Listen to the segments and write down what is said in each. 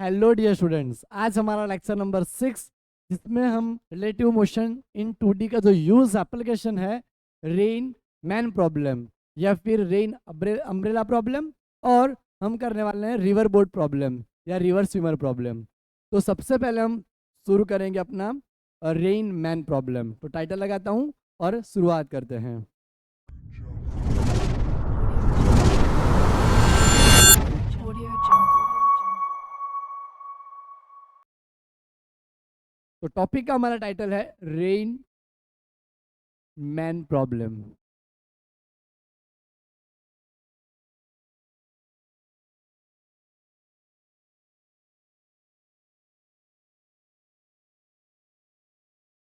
Hello dear students, आज हमारा lecture number 6 जिसमें हम रिलेटिव मोशन इन 2D का जो यूज एप्लीकेशन है रेन मैन प्रॉब्लम या फिर रेन अम्ब्रेला प्रॉब्लम और हम करने वाले हैं रिवर बोट प्रॉब्लम या रिवर स्विमर प्रॉब्लम। तो सबसे पहले हम शुरू करेंगे अपना रेन मैन प्रॉब्लम। तो टाइटल लगाता हूँ और शुरुआत करते हैं। तो टॉपिक का हमारा टाइटल है रेन मैन प्रॉब्लम।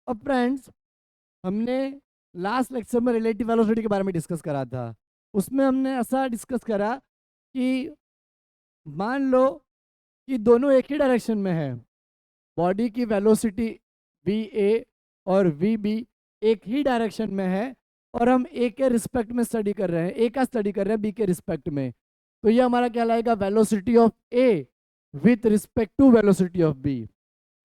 अब फ्रेंड्स, हमने लास्ट लेक्चर में रिलेटिव वेलोसिटी के बारे में डिस्कस करा था। उसमें हमने ऐसा डिस्कस करा कि मान लो कि दोनों एक ही डायरेक्शन में है, बॉडी की वेलोसिटी वी ए और वी बी एक ही डायरेक्शन में है और हम ए के रिस्पेक्ट में स्टडी कर रहे हैं, ए का स्टडी कर रहे हैं बी के रिस्पेक्ट में। तो ये हमारा क्या कहलाएगा, velocity of A with respect to velocity of B.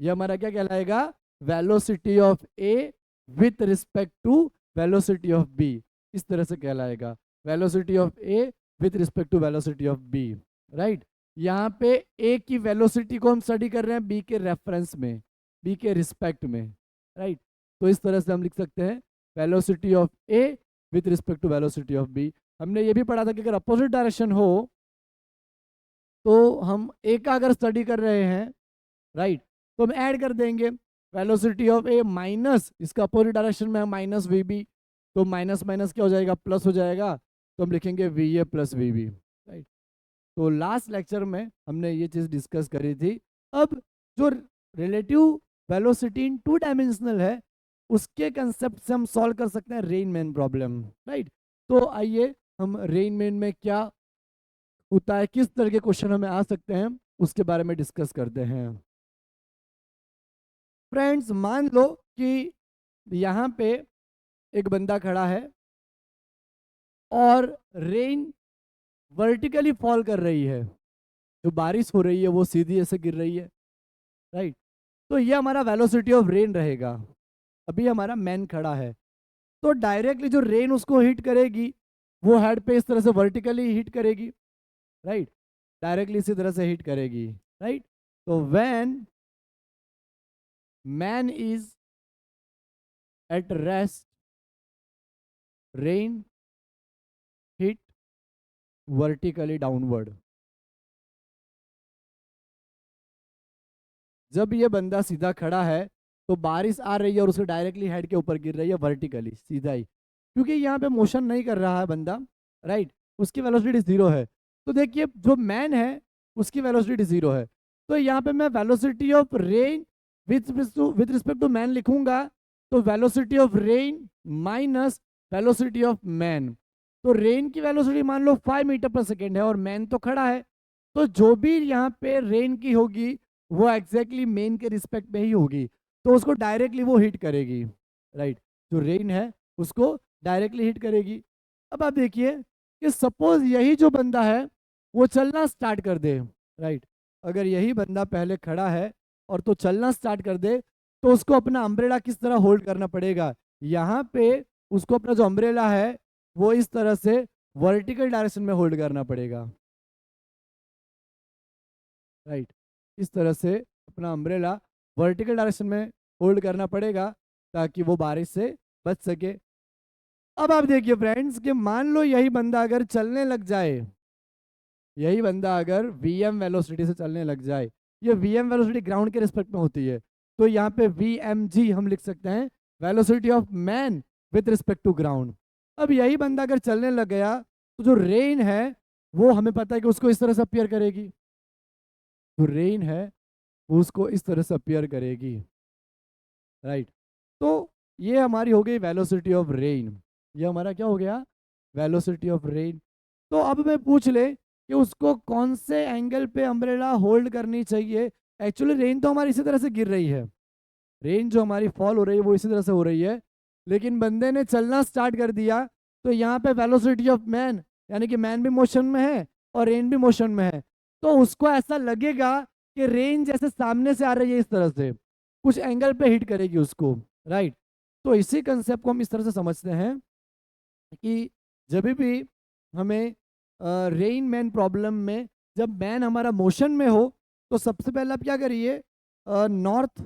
ये हमारा क्या कहलाएगा, velocity of A with respect to velocity of B. इस तरह से कहलाएगा velocity of A with respect to velocity of B, right. यहाँ पे ए की वेलोसिटी को हम स्टडी कर रहे हैं बी के रेफरेंस में, बी के रिस्पेक्ट में, राइट। तो इस तरह से हम लिख सकते हैं velocity of A with respect to velocity of B. हमने ये भी पढ़ा था कि अगर अपोजिट डायरेक्शन हो तो हम ए का अगर स्टडी कर रहे हैं, राइट, तो हम ऐड कर देंगे वेलोसिटी ऑफ ए माइनस इसका अपोजिट डायरेक्शन में है माइनस वी बी। तो माइनस माइनस क्या हो जाएगा, प्लस हो जाएगा। तो हम लिखेंगे V A plus V B, right. तो लास्ट लेक्चर में हमने ये चीज़ डिस्कस करी थी। अब जो रिलेटिव वेलोसिटी इन 2 डायमेंशनल है उसके कंसेप्ट से हम सॉल्व कर सकते हैं रेन मैन प्रॉब्लम, राइट। तो आइए हम रेन मैन में क्या होता है, किस तरह के क्वेश्चन हमें आ सकते हैं, उसके बारे में डिस्कस करते हैं। फ्रेंड्स, मान लो कि यहाँ पे एक बंदा खड़ा है और रेन वर्टिकली फॉल कर रही है, जो बारिश हो रही है वो सीधी ऐसे गिर रही है, राइट। तो ये हमारा वेलोसिटी ऑफ रेन रहेगा। अभी हमारा मैन खड़ा है तो डायरेक्टली जो रेन उसको हिट करेगी वो हेड पे इस तरह से वर्टिकली हिट करेगी, राइट। डायरेक्टली इसी तरह से हिट करेगी, राइट। तो when man is at rest rain hit vertically downward. जब ये बंदा सीधा खड़ा है तो बारिश आ रही है और उसके डायरेक्टली हेड के ऊपर गिर रही है वर्टिकली, सीधा ही, क्योंकि यहाँ पे मोशन नहीं कर रहा है बंदा, राइट। उसकी वेलोसिटी 0 है। तो देखिए जो मैन है उसकी वेलोसिटी 0 है। तो यहाँ पे मैं velocity of rain with respect to man लिखूंगा। तो velocity of rain minus velocity of man. तो रेन की वेलोसिटी मान लो 5 मीटर पर सेकेंड है और मैन तो खड़ा है, तो जो भी यहाँ पे रेन की होगी वो एग्जैक्टली मेन के रिस्पेक्ट में ही होगी, तो उसको डायरेक्टली वो हिट करेगी, राइट। जो रेन है उसको डायरेक्टली हिट करेगी। अब आप देखिए कि सपोज यही जो बंदा है वो चलना स्टार्ट कर दे, राइट। अगर यही बंदा पहले खड़ा है और तो चलना स्टार्ट कर दे तो उसको अपना अम्ब्रेला किस तरह होल्ड करना पड़ेगा, यहाँ पे उसको अपना जो अम्ब्रेला है वो इस तरह से वर्टिकल डायरेक्शन में होल्ड करना पड़ेगा, राइट। इस तरह से अपना अम्ब्रेला वर्टिकल डायरेक्शन में होल्ड करना पड़ेगा ताकि वो बारिश से बच सके। अब आप देखिए फ्रेंड्स कि मान लो यही बंदा अगर चलने लग जाए, यही बंदा अगर वीएम वेलोसिटी से चलने लग जाए, ये वीएम वेलोसिटी ग्राउंड के रिस्पेक्ट में होती है, तो यहाँ पे वीएमजी हम लिख सकते हैं velocity of man with respect to ground. अब यही बंदा अगर चलने लग गया तो जो रेन है वो हमें पता है कि उसको इस तरह से अपीयर करेगी, जो रेन है वो उसको इस तरह से अपीयर करेगी, राइट। तो ये हमारी हो गई वेलोसिटी ऑफ रेन। ये हमारा क्या हो गया, वेलोसिटी ऑफ रेन। तो अब मैं पूछ ले कि उसको कौन से एंगल पे अम्ब्रेला होल्ड करनी चाहिए। एक्चुअली रेन तो हमारी इसी तरह से गिर रही है, रेन जो हमारी फॉल हो रही है वो इसी तरह से हो रही है, लेकिन बंदे ने चलना स्टार्ट कर दिया तो यहाँ पे वेलोसिटी ऑफ मैन यानी कि मैन भी मोशन में है और रेन भी मोशन में है, तो उसको ऐसा लगेगा कि रेन जैसे सामने से आ रही है इस तरह से, कुछ एंगल पे हिट करेगी उसको, राइट। तो इसी कंसेप्ट को हम इस तरह से समझते हैं कि जब भी हमें रेन मैन प्रॉब्लम में, जब मैन हमारा मोशन में हो, तो सबसे पहले आप क्या करिए, नॉर्थ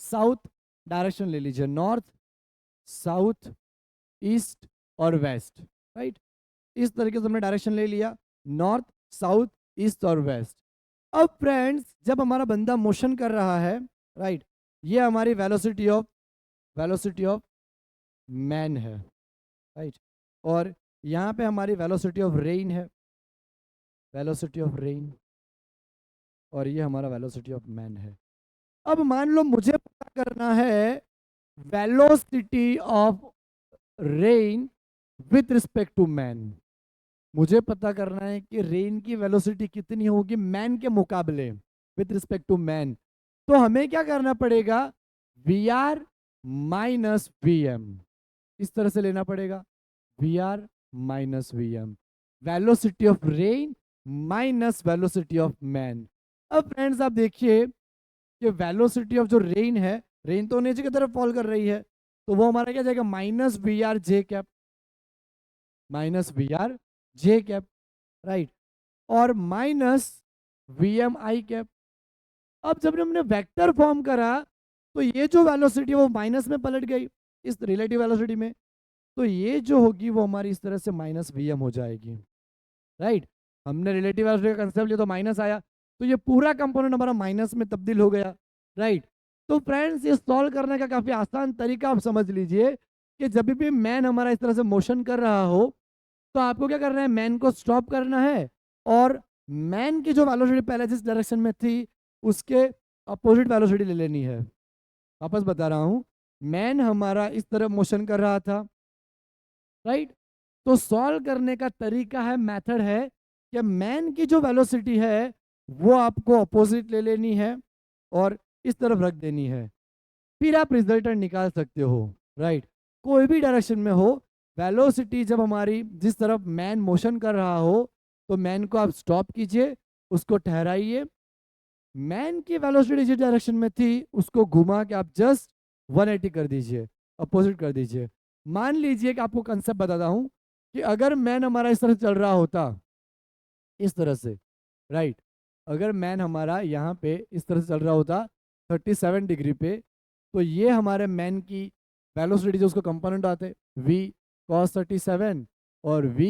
साउथ डायरेक्शन ले लीजिए, नॉर्थ साउथ ईस्ट और वेस्ट, राइट। इस तरीके से हमने डायरेक्शन ले लिया, नॉर्थ साउथ ईस्ट और वेस्ट। अब फ्रेंड्स जब हमारा बंदा मोशन कर रहा है, राइट, ये हमारी वेलोसिटी ऑफ मैन है, राइट। और यहाँ पे हमारी वेलोसिटी ऑफ रेन है, वेलोसिटी ऑफ रेन, और ये हमारा वेलोसिटी ऑफ मैन है। अब मान लो मुझे पता करना है velocity of rain with respect to man. मुझे पता करना है कि रेन की वेलोसिटी कितनी होगी मैन के मुकाबले, विथ रिस्पेक्ट टू मैन। तो हमें क्या करना पड़ेगा, V R minus V M, इस तरह से लेना पड़ेगा, V R minus V M, velocity of rain minus velocity of man. अब फ्रेंड्स आप देखिए कि वेलोसिटी ऑफ जो रेन है, रेन तो नीचे की तरफ फॉल कर रही है, तो वो हमारा क्या जाएगा, minus V R J cap, minus V R J cap, right, और minus V M I cap. अब जब हमने वेक्टर फॉर्म करा, तो ये जो वेलोसिटी है वो माइनस में पलट गई इस रिलेटिव वेलोसिटी में, तो ये जो होगी वो हमारी इस तरह से माइनस वी एम हो जाएगी, राइट। हमने रिलेटिव वेलोसिटी का कंसेप्ट लिया तो माइनस आया, तो ये पूरा कंपोनेंट हमारा माइनस में तब्दील हो गया, राइट। तो फ्रेंड्स ये सॉल्व करने का काफी आसान तरीका आप समझ लीजिए कि जब भी मैन हमारा इस तरह से मोशन कर रहा हो, तो आपको क्या करना है, मैन को स्टॉप करना है, और मैन की जो वेलोसिटी पहले जिस डायरेक्शन में थी उसके अपोजिट वेलोसिटी ले लेनी है। वापस बता रहा हूं, मैन हमारा इस तरह मोशन कर रहा था, राइट। तो सॉल्व करने का तरीका है, मेथड है कि मैन की जो वेलोसिटी है वो आपको अपोजिट ले लेनी है और इस तरफ रख देनी है, फिर आप रिजल्टेंट निकाल सकते हो, राइट। कोई भी डायरेक्शन में हो, वेलोसिटी जब हमारी जिस तरफ मैन मोशन कर रहा हो, तो मैन को आप स्टॉप कीजिए, उसको ठहराइए, मैन की वेलोसिटी जिस डायरेक्शन में थी उसको घुमा के आप जस्ट 180 कर दीजिए, अपोजिट कर दीजिए। मान लीजिए कि आपको कंसेप्ट बताता हूं कि अगर मैन हमारा इस तरह से चल रहा होता, इस तरह से, राइट, अगर मैन हमारा यहाँ पे इस तरह से चल रहा होता 37 डिग्री पे, तो ये हमारे मैन की वेलोसिटी जो उसको कंपोनेंट आते v cos 37 और v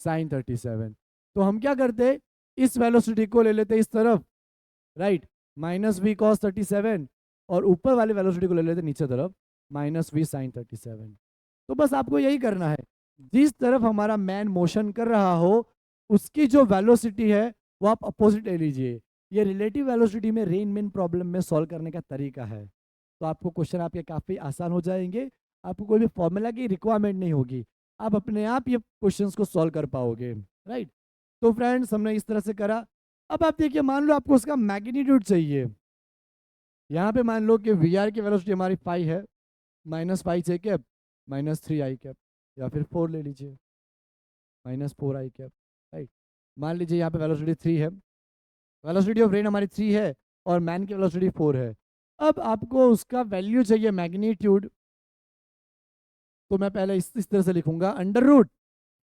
sin 37, तो हम क्या करते, इस वेलोसिटी को ले लेते इस तरफ, राइट, माइनस वी कॉस 37, और ऊपर वाले वेलोसिटी को ले लेते नीचे तरफ, माइनस वी साइन 37। तो बस आपको यही करना है, जिस तरफ हमारा मैन मोशन कर रहा हो उसकी जो वेलोसिटी है वो आप अपोजिट ले लीजिए। ये रिलेटिव वेलोसिटी में रेन मैन प्रॉब्लम में सॉल्व करने का तरीका है। तो आपको क्वेश्चन आपके काफ़ी आसान हो जाएंगे, आपको कोई भी फॉर्मूला की रिक्वायरमेंट नहीं होगी, आप अपने आप ये क्वेश्चंस को सॉल्व कर पाओगे, राइट। तो फ्रेंड्स हमने इस तरह से करा। अब आप देखिए, मान लो आपको उसका मैग्नीट्यूड चाहिए, यहाँ पे मान लो कि वी आर की वेलोसिटी हमारी 5 है, माइनस 5 जे कैप माइनस 3 आई कैप, या फिर 4 ले लीजिए, माइनस 4 आई कैप, राइट। मान लीजिए यहाँ पे वेलोसिटी 3 है, वेलोसिटी ऑफ रेन हमारी 3 है और मैन की वेलोसिटी 4 है। अब आपको उसका वैल्यू चाहिए मैग्नीट्यूड, तो मैं पहले इस तरह से लिखूंगा, अंडर रूट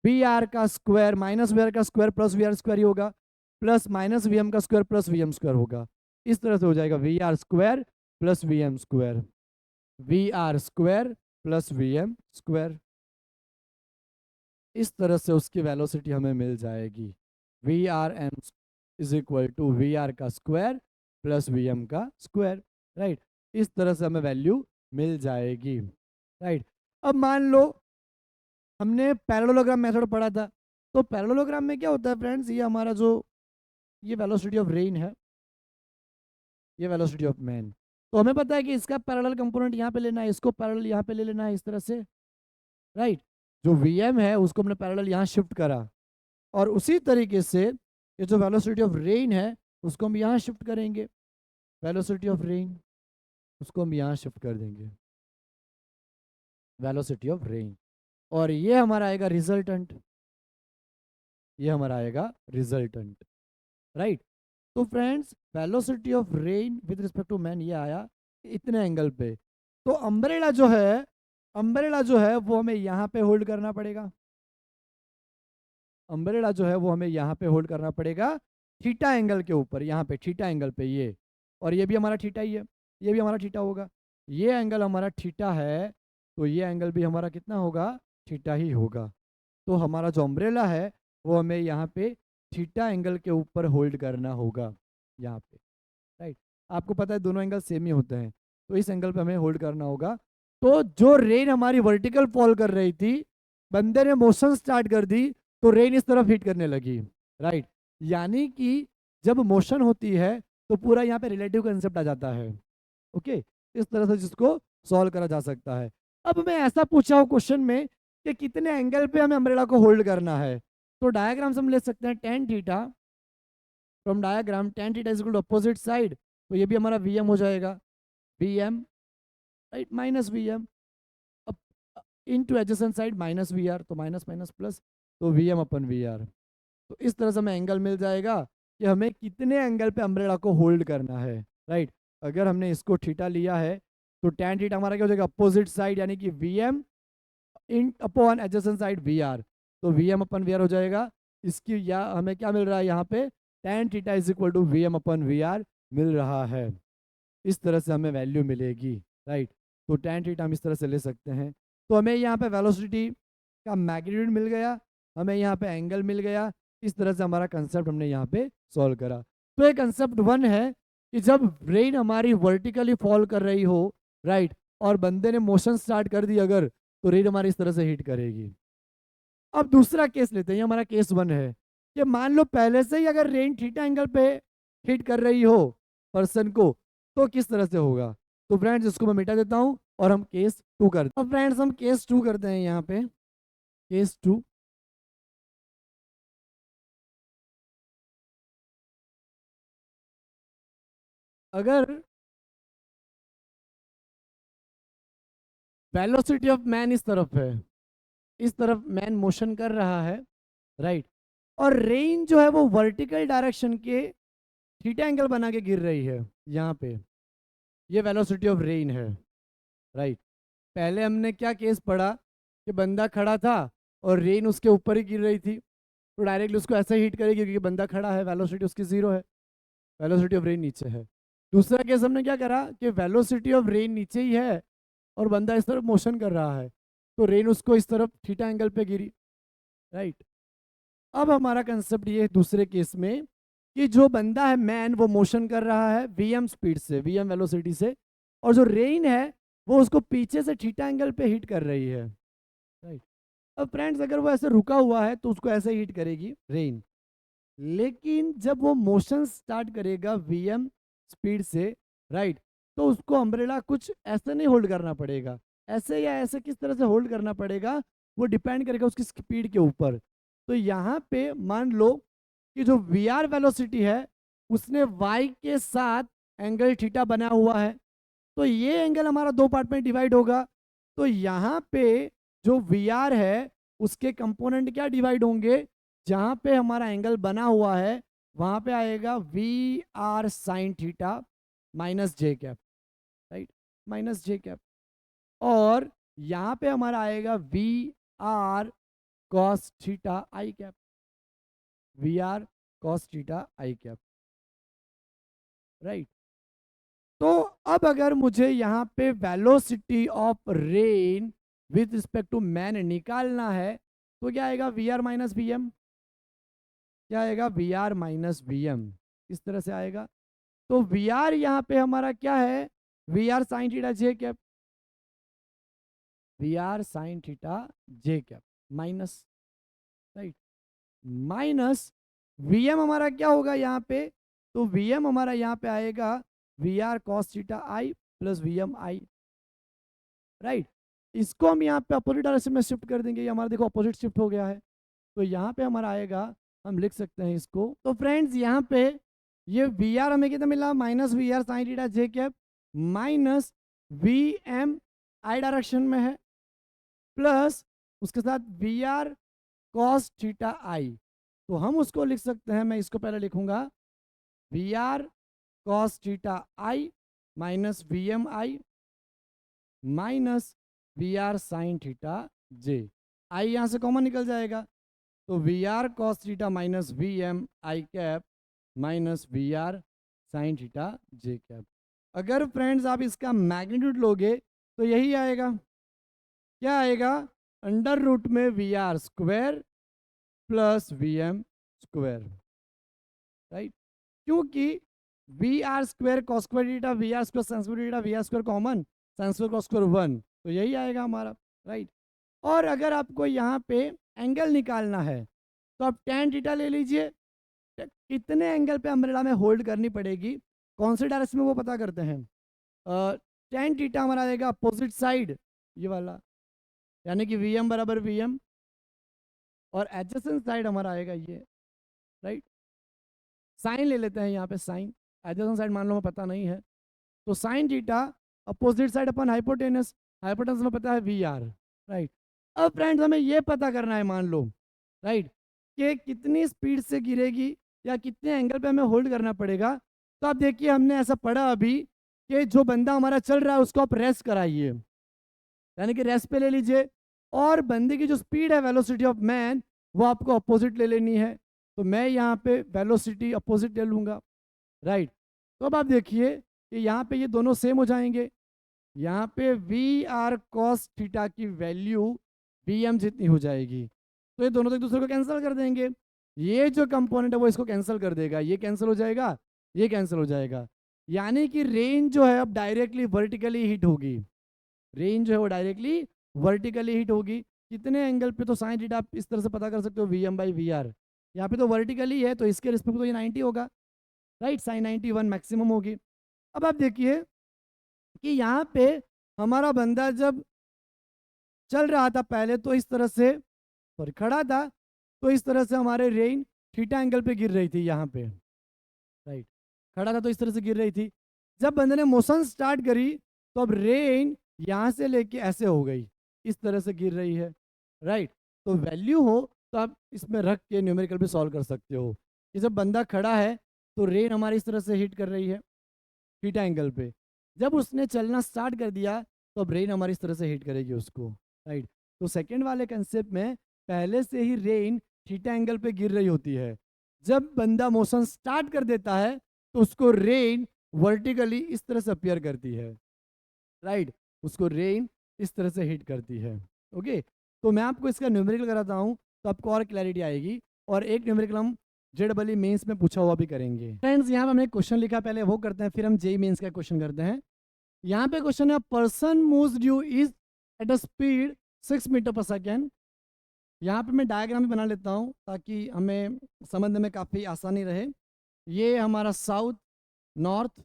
वी आर का स्क्वायर माइनस वी आर का square plus we R square ही होगा, प्लस माइनस वी एम का square plus V M square होगा। इस तरह से हो जाएगा V R square plus V M square, V R square plus V M square. इस तरह से उसकी वेलोसिटी हमें मिल जाएगी, V R M is equal to we R का स्क्वायर प्लस वी एम का स्क्वायर, राइट। इस तरह से हमें वैल्यू मिल जाएगी, राइट। अब मान लो हमने पैरेललोग्राम मेथड पढ़ा था, तो पैरेललोग्राम में क्या होता है फ्रेंड्स, ये हमारा जो ये वेलोसिटी ऑफ रेन है, ये वेलोसिटी ऑफ मैन, तो हमें पता है कि इसका पैरेलल कंपोनेंट यहाँ पे लेना है, इसको पैरेलल यहाँ पे ले लेना है इस तरह से, राइट। जो वी एम है उसको हमने पैरेलल यहाँ शिफ्ट करा, और उसी तरीके से ये जो वेलोसिटी ऑफ रेन है उसको हम यहाँ शिफ्ट करेंगे, वेलोसिटी ऑफ रेन उसको हम यहाँ शिफ्ट कर देंगे, वेलोसिटी ऑफ रेन, और ये हमारा आएगा रिजल्टेंट, ये हमारा आएगा रिजल्टेंट, राइट। तो friends velocity of rain with respect to man ये आया इतने एंगल पे। तो अम्ब्रेला जो है वो हमें यहाँ पे होल्ड करना पड़ेगा। अम्ब्रेला जो है वो हमें यहाँ पे होल्ड करना पड़ेगा थीटा एंगल के ऊपर, यहाँ पे थीटा एंगल पे ये, और ये भी हमारा थीटा ही है, ये भी हमारा थीटा होगा, ये एंगल हमारा थीटा है, तो ये एंगल भी हमारा कितना होगा, थीटा ही होगा। तो हमारा जो अम्ब्रेला है वो हमें यहाँ पे थीटा एंगल के ऊपर होल्ड करना होगा यहाँ पे, राइट। आपको पता है दोनों एंगल सेम ही होते हैं, तो इस एंगल पे हमें होल्ड करना होगा। तो जो रेन हमारी वर्टिकल फॉल कर रही थी, बंदे ने मोशन स्टार्ट कर दी, तो रेन इस तरफ हिट करने लगी, राइट। यानी कि जब मोशन होती है तो पूरा यहाँ पे रिलेटिव कंसेप्ट आ जाता है। ओके, इस तरह से जिसको सॉल्व करा जा सकता है। अब मैं ऐसा पूछा हूँ क्वेश्चन में कि कितने एंगल पे हमें अम्ब्रेला को होल्ड करना है, तो डायग्राम से हम ले सकते हैं tan theta, from diagram tan theta is equal to opposite side, तो ये भी हमारा वी एम हो जाएगा, V M, right, minus V M into adjacent side minus V are, तो माइनस माइनस प्लस, तो we M upon V are. तो इस तरह से हमें एंगल मिल जाएगा कि हमें कितने एंगल पे अम्ब्रेला को होल्ड करना है, राइट। अगर हमने इसको थीटा लिया है तो tan थीटा हमारा क्या हो जाएगा, अपोजिट साइड, यानी कि वी एम इन upon adjacent side V are, तो we M upon V are हो जाएगा। इसकी या हमें क्या मिल रहा है यहाँ पे, tan theta is equal to we M upon V R मिल रहा है। इस तरह से हमें वैल्यू मिलेगी, राइट। तो tan थीटा हम इस तरह से ले सकते हैं। तो हमें यहाँ पे वेलोसिटी का मैग्नीट्यूड मिल गया, हमें यहाँ पे एंगल मिल गया। इस तरह से हमारा कंसेप्ट हमने यहाँ पे सॉल्व करा। तो ये कंसेप्ट वन है कि जब ब्रेन हमारी वर्टिकली फॉल कर रही हो, राइट, और बंदे ने मोशन स्टार्ट कर दी अगर, तो रेन हमारी इस तरह से हिट करेगी। अब दूसरा केस लेते हैं, ये हमारा केस वन है कि मान लो पहले से ही अगर रेन थीटा एंगल पे हिट कर रही हो पर्सन को, तो किस तरह से होगा। तो फ्रेंड्स इसको मैं मिटा देता हूँ और हम केस टू करते हैं। अब फ्रेंड्स हम केस टू करते हैं यहाँ पे, केस टू। अगर वेलोसिटी ऑफ मैन इस तरफ है, इस तरफ मैन मोशन कर रहा है, राइट, और रेन जो है वो वर्टिकल डायरेक्शन के थीटा एंगल बना के गिर रही है यहाँ पे, ये वेलोसिटी ऑफ रेन है, राइट। पहले हमने क्या केस पढ़ा कि बंदा खड़ा था और रेन उसके ऊपर ही गिर रही थी, तो डायरेक्टली उसको ऐसे हिट करेगी क्योंकि बंदा खड़ा है, वेलोसिटी उसकी जीरो है, वेलोसिटी ऑफ रेन नीचे है। दूसरा केस हमने क्या करा कि वेलोसिटी ऑफ रेन नीचे ही है और बंदा इस तरफ मोशन कर रहा है, तो रेन उसको इस तरफ थीटा एंगल पे गिरी, राइट। अब हमारा कंसेप्ट ये दूसरे केस में कि जो बंदा है मैन वो मोशन कर रहा है वीएम स्पीड से, वीएम वेलोसिटी से, और जो रेन है वो उसको पीछे से थीटा एंगल पे हिट कर रही है, राइट। अब फ्रेंड्स अगर वो ऐसे रुका हुआ है तो उसको ऐसे हिट करेगी रेन, लेकिन जब वो मोशन स्टार्ट करेगा वीएम स्पीड से, राइट, तो उसको अम्ब्रेला कुछ ऐसे नहीं होल्ड करना पड़ेगा, ऐसे या ऐसे किस तरह से होल्ड करना पड़ेगा वो डिपेंड करेगा उसकी स्पीड के ऊपर। तो यहाँ पे मान लो कि जो वी आर वेलोसिटी है उसने वाई के साथ एंगल थीटा बना हुआ है, तो ये एंगल हमारा दो पार्ट में डिवाइड होगा। तो यहाँ पे जो वी आर है उसके कंपोनेंट क्या डिवाइड होंगे, जहाँ पे हमारा एंगल बना हुआ है वहाँ पे आएगा we R sine theta minus J cap, right, minus J cap, और यहाँ पे हमारा आएगा we R cos theta I cap, V R cos theta I cap, right. तो अब अगर मुझे यहाँ पे velocity of rain with respect to man निकालना है तो क्या आएगा, we R minus V M, क्या आएगा, we R minus V M, इस तरह से आएगा। तो वी आर यहाँ पे हमारा क्या है, V R sine theta J cap, V R sine theta J cap minus, right, minus V M हमारा क्या होगा यहाँ पे, तो वी एम हमारा यहाँ पे आएगा we R cos theta I plus V M I, right. इसको हम यहाँ पे अपोजिट डायरेक्शन में शिफ्ट कर देंगे, ये हमारा देखो अपोजिट शिफ्ट हो गया है, तो यहाँ पे हमारा आएगा, हम लिख सकते हैं इसको। तो फ्रेंड्स यहाँ पे ये वी आर हमें कितना मिला, minus V R sine theta J cap minus V M I direction में है प्लस उसके साथ V R cos theta I, तो हम उसको लिख सकते हैं, मैं इसको पहले लिखूंगा V R cos theta I minus V M I minus V R sine theta J. I यहाँ से कॉमन निकल जाएगा, तो we R cos theta minus V M I cap minus V R sine theta J cap. अगर friends आप इसका magnitude लोगे तो यही आएगा, क्या आएगा, अंडर रूट में V R square plus V M square, right. क्योंकि V R square cos square theta, V R square sine square theta, V R square common, sine square cos square 1, तो यही आएगा हमारा, राइट। और अगर आपको यहाँ पे एंगल निकालना है तो आप tan थीटा ले लीजिए। कितने एंगल पे अम्ब्रेला में होल्ड करनी पड़ेगी, कौन से डायरेक्शन में, वो पता करते हैं। tan थीटा हमारा आएगा अपोजिट साइड, ये वाला, यानी कि वी एम बराबर वी एम, और एडजेसेंट साइड हमारा आएगा ये, राइट। साइन ले लेते हैं यहाँ पे, साइन एडजेसेंट साइड मान लो हमें पता नहीं है, तो साइन थीटा अपोजिट साइड अपन हाइपोटेनस, हाइपोटेनस में पता है वी आर, राइट। अब फ्रेंड्स हमें ये पता करना है, मान लो, राइट, कि कितनी स्पीड से गिरेगी या कितने एंगल पे हमें होल्ड करना पड़ेगा। तो आप देखिए हमने ऐसा पढ़ा अभी कि जो बंदा हमारा चल रहा है उसको आप रेस्ट कराइए, यानी कि रेस्ट पे ले लीजिए, और बंदे की जो स्पीड है वेलोसिटी ऑफ मैन वो आपको अपोजिट ले लेनी है, तो मैं यहाँ पे वेलोसिटी अपोजिट ले लूँगा, राइट। तो अब आप देखिए कि यहाँ पे ये दोनों सेम हो जाएंगे, यहाँ पे वी आर कॉस थीटा की वैल्यू वी एम जितनी हो जाएगी, तो ये दोनों तो एक दूसरे को कैंसिल कर देंगे, ये जो कंपोनेंट है वो इसको कैंसिल कर देगा, ये कैंसिल हो जाएगा, ये कैंसिल हो जाएगा, यानी कि रेंज जो है अब डायरेक्टली वर्टिकली हिट होगी, रेंज जो है वो डायरेक्टली वर्टिकली हिट होगी। कितने एंगल पे, तो साइन थीटा आप इस तरह से पता कर सकते हो, V M by V R, यहाँ पे तो वर्टिकली है तो इसके रिस्पेक्ट तो ये 90 होगा, राइट, साइन 91 मैक्सिमम होगी। अब आप देखिए कि यहाँ पे हमारा बंदा जब चल रहा था पहले तो इस तरह से, सॉरी खड़ा था, तो इस तरह से हमारे रेन थीटा एंगल पे गिर रही थी यहाँ पे, राइट, खड़ा था तो इस तरह से गिर रही थी। जब बंदे ने मोशन स्टार्ट करी तो अब रेन यहाँ से लेके ऐसे हो गई, इस तरह से गिर रही है, राइट। तो वैल्यू हो तो आप इसमें रख के न्यूमेरिकल भी सॉल्व कर सकते हो कि जब बंदा खड़ा है तो रेन हमारी इस तरह से हिट कर रही है थीटा एंगल पे, जब उसने चलना स्टार्ट कर दिया तो अब रेन हमारी इस तरह से हिट करेगी उसको, राइट। तो सेकेंड वाले कंसेप्ट में पहले से ही रेन थीटा एंगल पे गिर रही होती है, जब बंदा मोशन स्टार्ट कर देता है तो उसको रेन वर्टिकली इस तरह से अपीयर करती है, राइट, उसको रेन इस तरह से हिट करती है, ओके। तो मैं आपको इसका न्यूमेरिकल कराता हूँ तो आपको और क्लैरिटी आएगी, और एक न्यूमेरिकल हम जेडबली मेंस में पूछा हुआ भी करेंगे। फ्रेंड्स यहाँ पे हमने क्वेश्चन लिखा, पहले वो करते हैं फिर हम जेई मेंस का क्वेश्चन करते हैं। यहाँ पे क्वेश्चन है, person moves due is at a speed 6 metre per second. यहाँ पे मैं डायग्राम भी बना लेता हूँ ताकि हमें समझने में काफ़ी आसानी रहे। ये हमारा साउथ, नॉर्थ,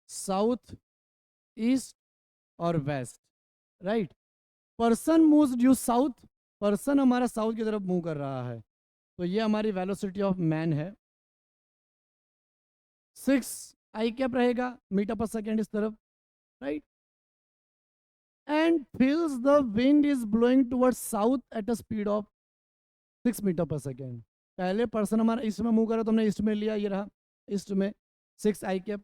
साउथ, ईस्ट और west, right. Person moves due south, person हमारा साउथ की तरफ मूव कर रहा है, तो ये हमारी वेलोसिटी ऑफ मैन है, 6 आई कैप रहेगा मीटर पर सेकेंड इस तरफ, right. And feels the wind is blowing towards south at a speed of 6 metre per second. पहले पर्सन हमारा ईस्ट में मूव कर रहा तो हमने ईस्ट में लिया, ये रहा ईस्ट में 6 आई कैप।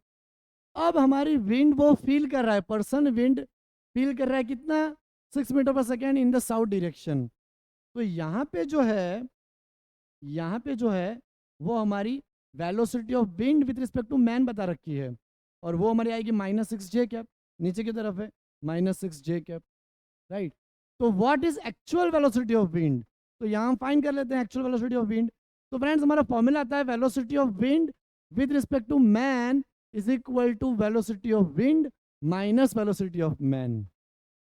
अब हमारी विंड वो फील कर रहा है, पर्सन विंड फील कर रहा है कितना, 6 metre per second in the south direction. तो यहाँ पे जो है, यहाँ पे जो है वो हमारी velocity of wind with respect to man बता रखी है, और वो हमारी आएगी -6 जे कैप, नीचे की तरफ है -6 जे कैप, राइट। तो what is actual velocity of wind, तो यहाँ हम फाइंड कर लेते हैं एक्चुअल वेलोसिटी ऑफ विंड। तो फ्रेंड्स हमारा फॉर्मूला आता है velocity of wind with respect to man is equal to velocity of wind minus velocity of man.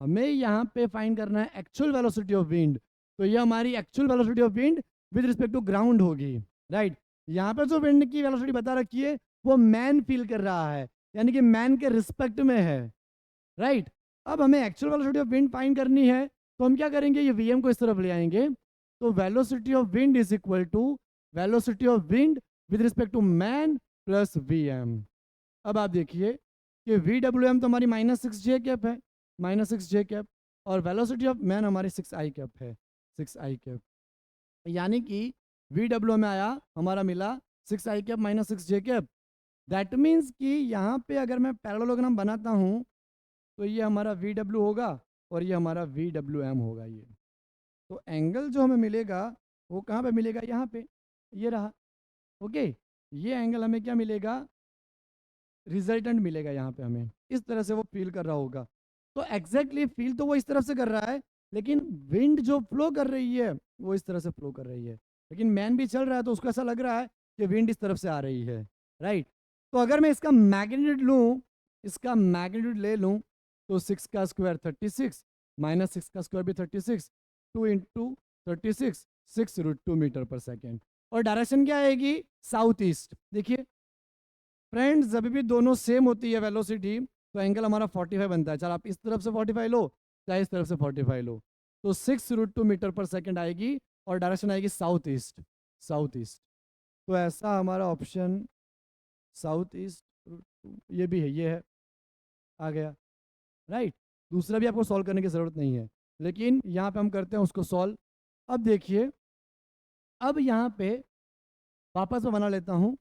हमें यहाँ पे फाइंड करना है एक्चुअल वेलोसिटी ऑफ विंड, तो ये हमारी actual velocity of wind with respect to ground होगी, राइट। यहाँ पे जो विंड की वेलोसिटी बता रखी है वो मैन फील कर रहा है, यानी कि मैन के रिस्पेक्ट में है, राइट। अब हमें actual velocity of wind find करनी है, तो हम क्या करेंगे, ये वीएम को इस तरफ ले आएंगे, तो velocity of wind is equal to velocity of wind with respect to man plus v m. अब आप देखिए कि VWM तो हमारी -6 जे कैप है, -6 जे कैप, और वेलोसिटी ऑफ मैन हमारी 6 आई कैप है, 6 आई कैप, यानी कि VWM में आया हमारा मिला 6 I cap minus 6 J cap. That means कि यहाँ पे अगर मैं पैरेललोग्राम बनाता हूँ तो ये हमारा वी डब्ल्यू होगा और ये हमारा वी डब्ल्यू एम होगा। ये तो एंगल जो हमें मिलेगा वो कहाँ पे मिलेगा, यहाँ पे, ये रहा। ओके, ये एंगल हमें क्या मिलेगा, रिजल्टेंट मिलेगा यहाँ पे हमें। इस तरह से वो फील कर रहा होगा। तो एग्जैक्टली फील तो वो इस तरफ से कर रहा है, लेकिन विंड जो फ्लो कर रही है वो इस तरह से फ्लो कर रही है। लेकिन मैन भी चल रहा है तो उसको ऐसा लग रहा है कि विंड इस तरफ से आ रही है, राइट। तो अगर मैं इसका मैग्नीट्यूड लूँ, इसका मैग्नीट्यूड ले लूँ, तो 6 का स्क्वायर 36 माइनस 6 का स्क्वायर भी 36, 2 इंटू 36, 6√2 मीटर पर सेकेंड। और डायरेक्शन क्या आएगी, साउथ ईस्ट। देखिए फ्रेंड्स, जब भी दोनों सेम होती है वेलोसिटी तो एंगल हमारा 45 बनता है। चल आप इस तरफ से 45 लो चाहे इस तरफ से 45 लो, तो 6√2 मीटर पर सेकेंड आएगी और डायरेक्शन आएगी साउथ ईस्ट, साउथ ईस्ट। तो ऐसा हमारा ऑप्शन साउथ ईस्ट, ये भी है, ये है, आ गया, राइट। दूसरा भी आपको सॉल्व करने की ज़रूरत नहीं है, लेकिन यहाँ पे हम करते हैं उसको सॉल्व। अब देखिए, अब यहाँ पे वापस मैं बना लेता हूँ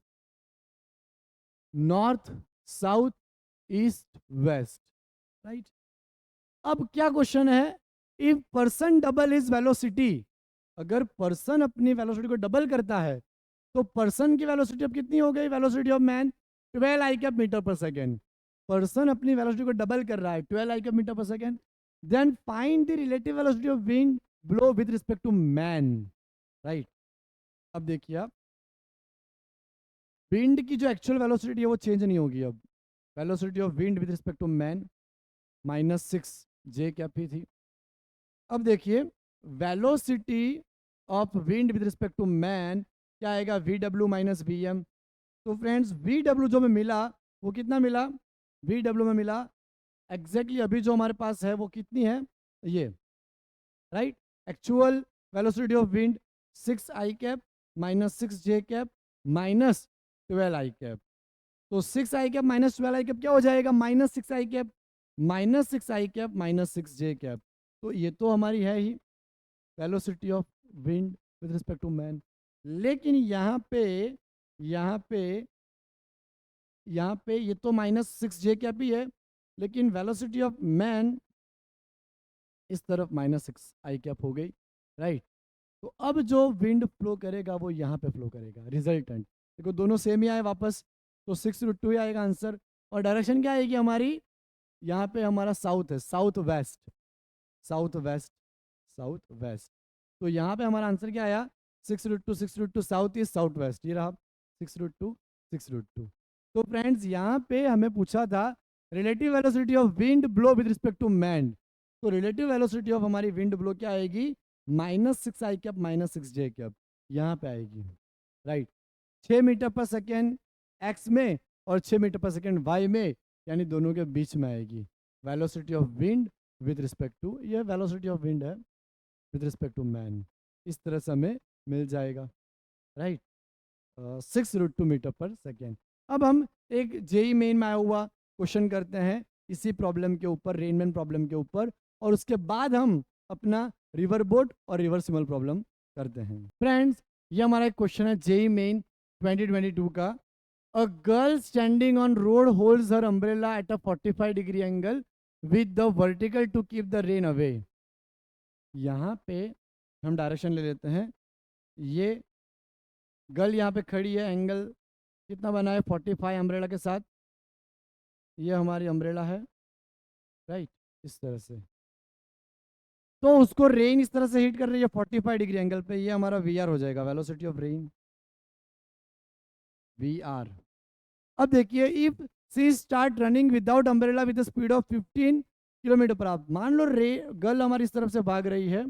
north south east west, right. अब क्या क्वेश्चन है, if person double is velocity, अगर पर्सन अपनी वेलोसिटी को डबल करता है तो पर्सन की वेलोसिटी अब कितनी हो गई, velocity of man 12 I cap metre per second. Person अपनी वेलोसिटी को डबल कर रहा है 12 आई cap metre per second. Then find the relative velocity of wind blow with respect to man, right. अब देखिए आप, विंड की जो एक्चुअल वेलोसिटी है वो चेंज नहीं होगी। अब velocity of wind with respect to man -6 J cap ही थी। अब देखिए velocity of wind with respect to man क्या आएगा, V W minus V M. तो फ्रेंड्स वी डब्ल्यू जो हमें मिला वो कितना मिला, वी डब्ल्यू में मिला एग्जैक्टली अभी जो हमारे पास है वो कितनी है, ये, right. Actual velocity of wind 6 I cap minus 6 J cap minus 12 I cap. तो 6 I cap minus 12 I cap क्या हो जाएगा, -6 I cap, -6 I cap minus 6 J cap. तो ये तो हमारी है ही velocity of wind with respect to man. लेकिन यहाँ पे यहाँ पे यहाँ पे ये तो -6 जे कैप ही है, लेकिन वेलोसिटी ऑफ मैन इस तरफ -6 आई कैप हो गई, राइट। तो अब जो विंड फ्लो करेगा वो यहाँ पे फ्लो करेगा, रिजल्टेंट देखो दोनों सेम ही आए वापस, तो 6√2 ही आएगा आंसर। और डायरेक्शन क्या आएगी हमारी, यहाँ पे हमारा साउथ है, south west, south west, south west. तो यहाँ पे हमारा आंसर क्या आया, 6√2 साउथ ईस्ट साउथ वेस्ट, ये रहा 6√2 6√2। तो फ्रेंड्स यहाँ पे हमें पूछा था relative velocity of wind blow with respect to man. तो रिलेटिव वेलोसिटी ऑफ हमारी विंड ब्लो क्या आएगी, -6 आई कैप -6 जे कैप, यहाँ पे आएगी, right. 6 metre per second x में और 6 मीटर पर सेकेंड वाई में, यानी दोनों के बीच में आएगी velocity of wind with respect to, ये वेलोसिटी ऑफ विंड है विद रिस्पेक्ट टू मैन। इस तरह से हमें मिल जाएगा, राइट, 6√2 मीटर पर सेकेंड। अब हम एक जेई मेन में आया हुआ क्वेश्चन करते हैं इसी प्रॉब्लम के ऊपर, रेनमैन प्रॉब्लम के ऊपर, और उसके बाद हम अपना रिवर बोट और रिवर्सिबल प्रॉब्लम करते हैं। फ्रेंड्स, ये हमारा एक क्वेश्चन है जेई मेन 2022 का। A girl standing on road holds her umbrella at a 45 degree angle with the vertical to keep the rain away. यहाँ पे हम डायरेक्शन ले लेते हैं, ये गर्ल यहाँ पे खड़ी है, एंगल कितना बना है 45 अम्ब्रेला के साथ, ये हमारी अम्ब्रेला है, राइट, इस तरह से। तो उसको रेन इस तरह से हिट कर रही है 45 डिग्री एंगल पे, ये हमारा वी आर हो जाएगा, velocity of rain, v r. अब देखिए if she start running without umbrella with speed of 15 kilometre per hour. मान लो गर्ल हमारी इस तरफ से भाग रही है,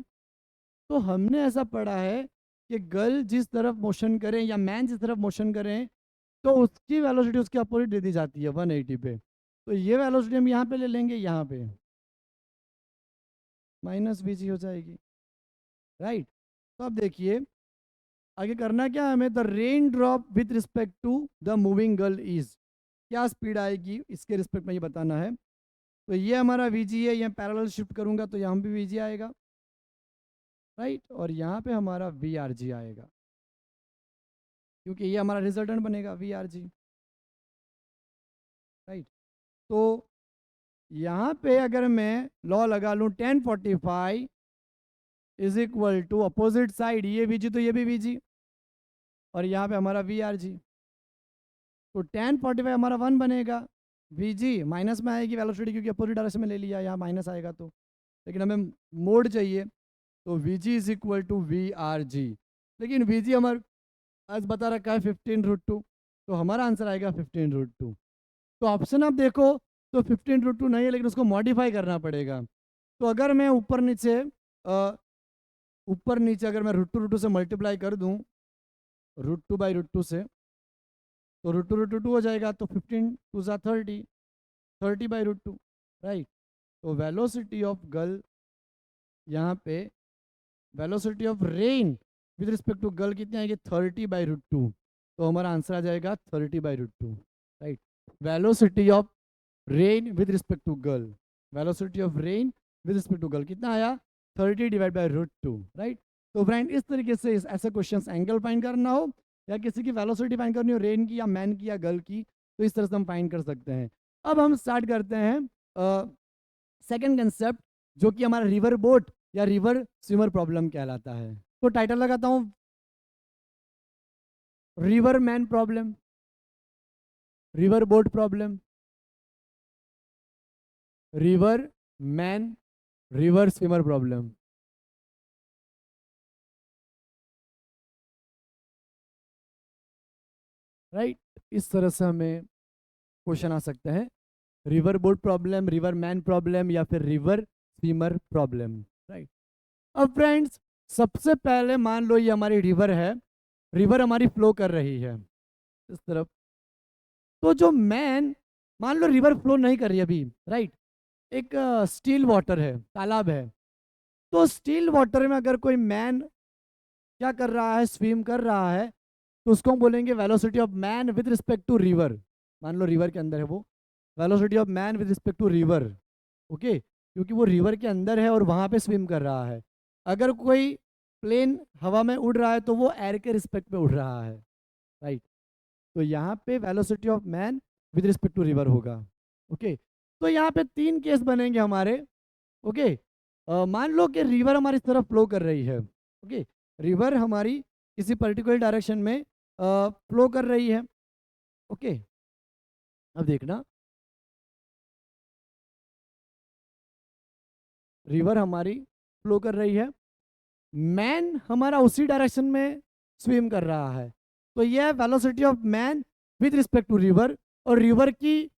तो हमने ऐसा पढ़ा है कि गर्ल जिस तरफ मोशन करें या मैन जिस तरफ मोशन करें तो उसकी वेलोसिटी उसके अपोजिट दे दी जाती है 180 पे। तो ये वेलोसिटी हम यहाँ पे ले लेंगे, यहाँ पे -vg हो जाएगी, राइट। तो अब देखिए आगे करना क्या है हमें, the rain drop with respect to the moving girl is, क्या स्पीड आएगी इसके रिस्पेक्ट में ये बताना है। तो ये हमारा वीजी है, यहाँ पैरेलल शिफ्ट करूंगा तो यहाँ भी वीजी आएगा, राइट, और यहाँ पे हमारा वी आर जी आएगा। क्योंकि ये हमारा रिजल्टेंट बनेगा वी आर जी, राइट। तो यहाँ पे अगर मैं लॉ लगा लूँ 1045 is equal to opposite side, ये वी जी तो ये भी वी जी, और यहाँ पे हमारा वी आर जी। तो 1045 हमारा 1 बनेगा, वी जी माइनस में आएगी वेलोसिटी क्योंकि अपोजिट डायरेक्शन में ले लिया, यहाँ माइनस आएगा तो, लेकिन हमें मोड चाहिए, तो v g is equal to we r g. लेकिन वी जी हमारे आज बता रखा है 15√2, तो हमारा आंसर आएगा 15√2। तो ऑप्शन आप देखो तो 15√2 नहीं है, लेकिन उसको मॉडिफाई करना पड़ेगा। तो अगर मैं ऊपर नीचे अगर मैं √2 से मल्टीप्लाई कर दूं √2/√2 से, तो √2 हो जाएगा, तो 15 2 ज़ा 30, 30/√2, राइट। तो वेलोसिटी ऑफ गर्ल यहाँ पे, velocity of rain with respect to girl कितनी आएगी 30/√2, तो हमारा आंसर आ जाएगा 30/√2, right. Velocity of rain with respect to girl, velocity of rain with respect to girl कितना आया 30/√2, राइट। तो फ्रेंड इस तरीके से ऐसे क्वेश्चंस एंगल फाइंड करना हो या किसी की वेलोसिटी फाइंड करनी हो, रेन की या मैन की या गर्ल की, तो इस तरह से हम फाइंड कर सकते हैं। अब हम स्टार्ट करते हैं सेकंड कंसेप्ट, जो कि हमारा रिवर बोट या रिवर स्विमर प्रॉब्लम कहलाता है। तो टाइटल लगाता हूं river man problem, river boat problem, river man river swimmer problem, right. इस तरह से हमें क्वेश्चन आ सकते हैं, river boat problem, river man problem, या फिर रिवर स्विमर प्रॉब्लम, राइट। अब फ्रेंड्स सबसे पहले मान लो ये हमारी रिवर है, रिवर हमारी फ्लो कर रही है इस तरफ, तो जो मैन, मान लो रिवर फ्लो नहीं कर रही अभी, राइट, एक स्टील वाटर है, तालाब है, तो स्टील वाटर में अगर कोई मैन क्या कर रहा है, स्विम कर रहा है, तो उसको हम बोलेंगे velocity of man with respect to river. मान लो रिवर के अंदर है वो, velocity of man with respect to river, okay, क्योंकि वो रिवर के अंदर है और वहाँ पे स्विम कर रहा है। अगर कोई प्लेन हवा में उड़ रहा है तो वो एयर के रिस्पेक्ट में उड़ रहा है, राइट। तो यहाँ पे velocity of man with respect to river होगा, ओके। तो यहाँ पे 3 केस बनेंगे हमारे, ओके। मान लो कि रिवर हमारी तरफ फ्लो कर रही है, ओके, रिवर हमारी किसी पर्टिकुलर डायरेक्शन में फ्लो कर रही है, ओके। अब देखना, रिवर हमारी फ्लो कर रही है, मैन हमारा उसी डायरेक्शन में स्विम कर रहा है, तो यह velocity of man with respect to river, और रिवर की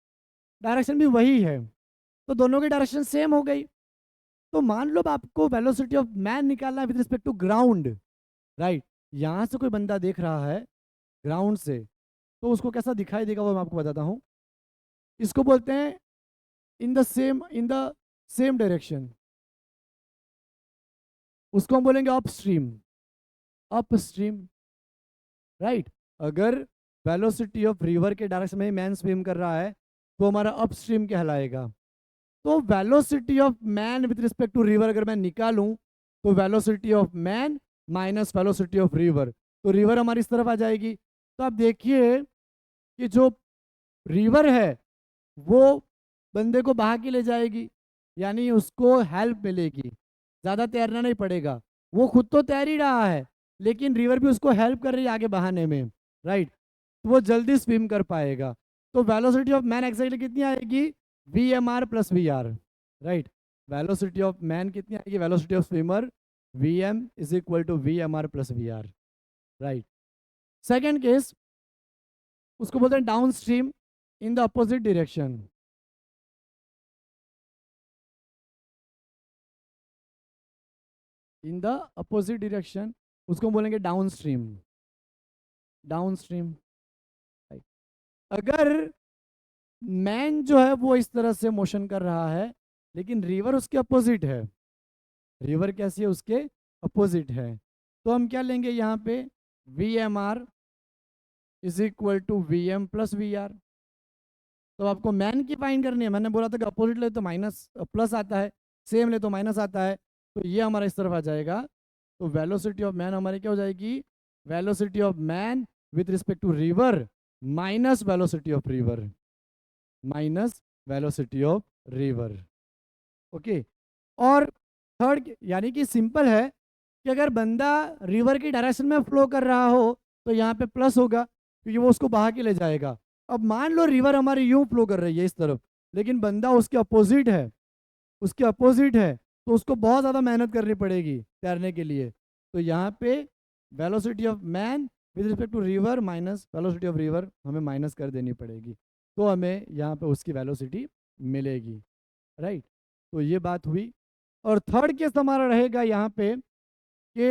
डायरेक्शन भी वही है, तो दोनों की डायरेक्शन सेम हो गई। तो मान लो आपको वेलोसिटी ऑफ मैन निकालना है with respect to ground, right. यहाँ से कोई बंदा देख रहा है ग्राउंड से, तो उसको कैसा दिखाई देगा वो मैं आपको बताता हूँ। इसको बोलते हैं इन द सेम डायरेक्शन, उसको हम बोलेंगे अपस्ट्रीम, अपस्ट्रीम, राइट। अगर वेलोसिटी ऑफ रिवर के डायरेक्शन में मैन स्विम कर रहा है तो हमारा अपस्ट्रीम कहलाएगा। तो velocity of man with respect to river अगर मैं निकालूं, तो velocity of man minus velocity of river, तो रिवर हमारी इस तरफ आ जाएगी। तो आप देखिए कि जो रिवर है वो बंदे को बहा के ले जाएगी, यानी उसको हेल्प मिलेगी, ज़्यादा तैरना नहीं पड़ेगा, वो खुद तो तैर ही रहा है लेकिन रिवर भी उसको हेल्प कर रही है आगे बहाने में, राइट। तो वो जल्दी स्विम कर पाएगा। तो वेलोसिटी ऑफ मैन एक्जैक्टली कितनी आएगी, v m r plus we r, right. Velocity of man कितनी आएगी, velocity of swimmer v m is equal to we m r plus we r, right. Second case, उसको बोलते हैं downstream in the opposite direction, in the opposite direction, उसको बोलेंगे downstream, downstream, right. अगर man जो है वो इस तरह से मोशन कर रहा है लेकिन रिवर उसके अपोजिट है, रिवर कैसी है, उसके अपोजिट है, तो हम क्या लेंगे यहाँ पे, v m r is equal to we m plus we are. तो आपको मैन की फाइंड करनी है, मैंने बोला था कि अपोजिट ले तो माइनस प्लस आता है, सेम ले तो माइनस आता है, तो ये हमारा इस तरफ आ जाएगा। तो वेलोसिटी ऑफ मैन हमारी क्या हो जाएगी, velocity of man with respect to river minus velocity of river, minus velocity of river. Okay और थर्ड यानी कि सिंपल है कि अगर बंदा रिवर की डायरेक्शन में फ्लो कर रहा हो तो यहाँ पे प्लस होगा क्योंकि वो उसको बहा के ले जाएगा. अब मान लो रिवर हमारी यूं फ्लो कर रही है इस तरफ, लेकिन बंदा उसके अपोजिट है, उसके अपोजिट है, तो उसको बहुत ज़्यादा मेहनत करनी पड़ेगी तैरने के लिए. तो यहाँ पे velocity of man with respect to river minus velocity of river हमें माइनस कर देनी पड़ेगी, तो हमें यहाँ पे उसकी वेलोसिटी मिलेगी. राइट, तो ये बात हुई. और थर्ड केस हमारा रहेगा यहाँ पे कि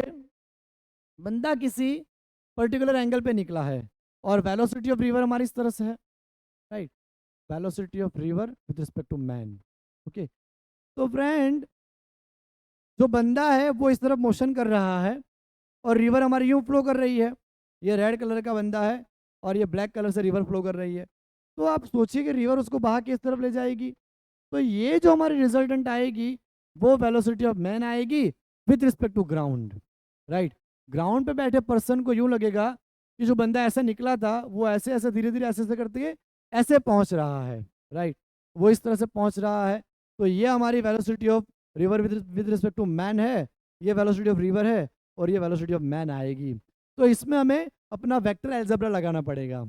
बंदा किसी पर्टिकुलर एंगल पे निकला है और वेलोसिटी ऑफ रिवर हमारी इस तरह से है. Right, velocity of river with respect to man. Okay, तो फ्रेंड जो बंदा है वो इस तरफ मोशन कर रहा है और रिवर हमारी यूं फ्लो कर रही है. ये रेड कलर का बंदा है और ये ब्लैक कलर से रिवर फ्लो कर रही है. तो आप सोचिए कि रिवर उसको बहा के इस तरफ ले जाएगी, तो ये जो हमारी रिजल्टेंट आएगी वो वेलोसिटी ऑफ मैन आएगी with respect to ground. Right, ground पे बैठे पर्सन को यूं लगेगा कि जो बंदा ऐसे निकला था वो ऐसे ऐसे धीरे धीरे ऐसे ऐसे करते ऐसे पहुंच रहा है. राइट, वो इस तरह से पहुंच रहा है. तो ये हमारी velocity of river with respect to man है, ये वेलोसिटी ऑफ रिवर है और ये वेलोसिटी ऑफ मैन आएगी. तो इसमें हमें अपना वेक्टर अलजेब्रा लगाना पड़ेगा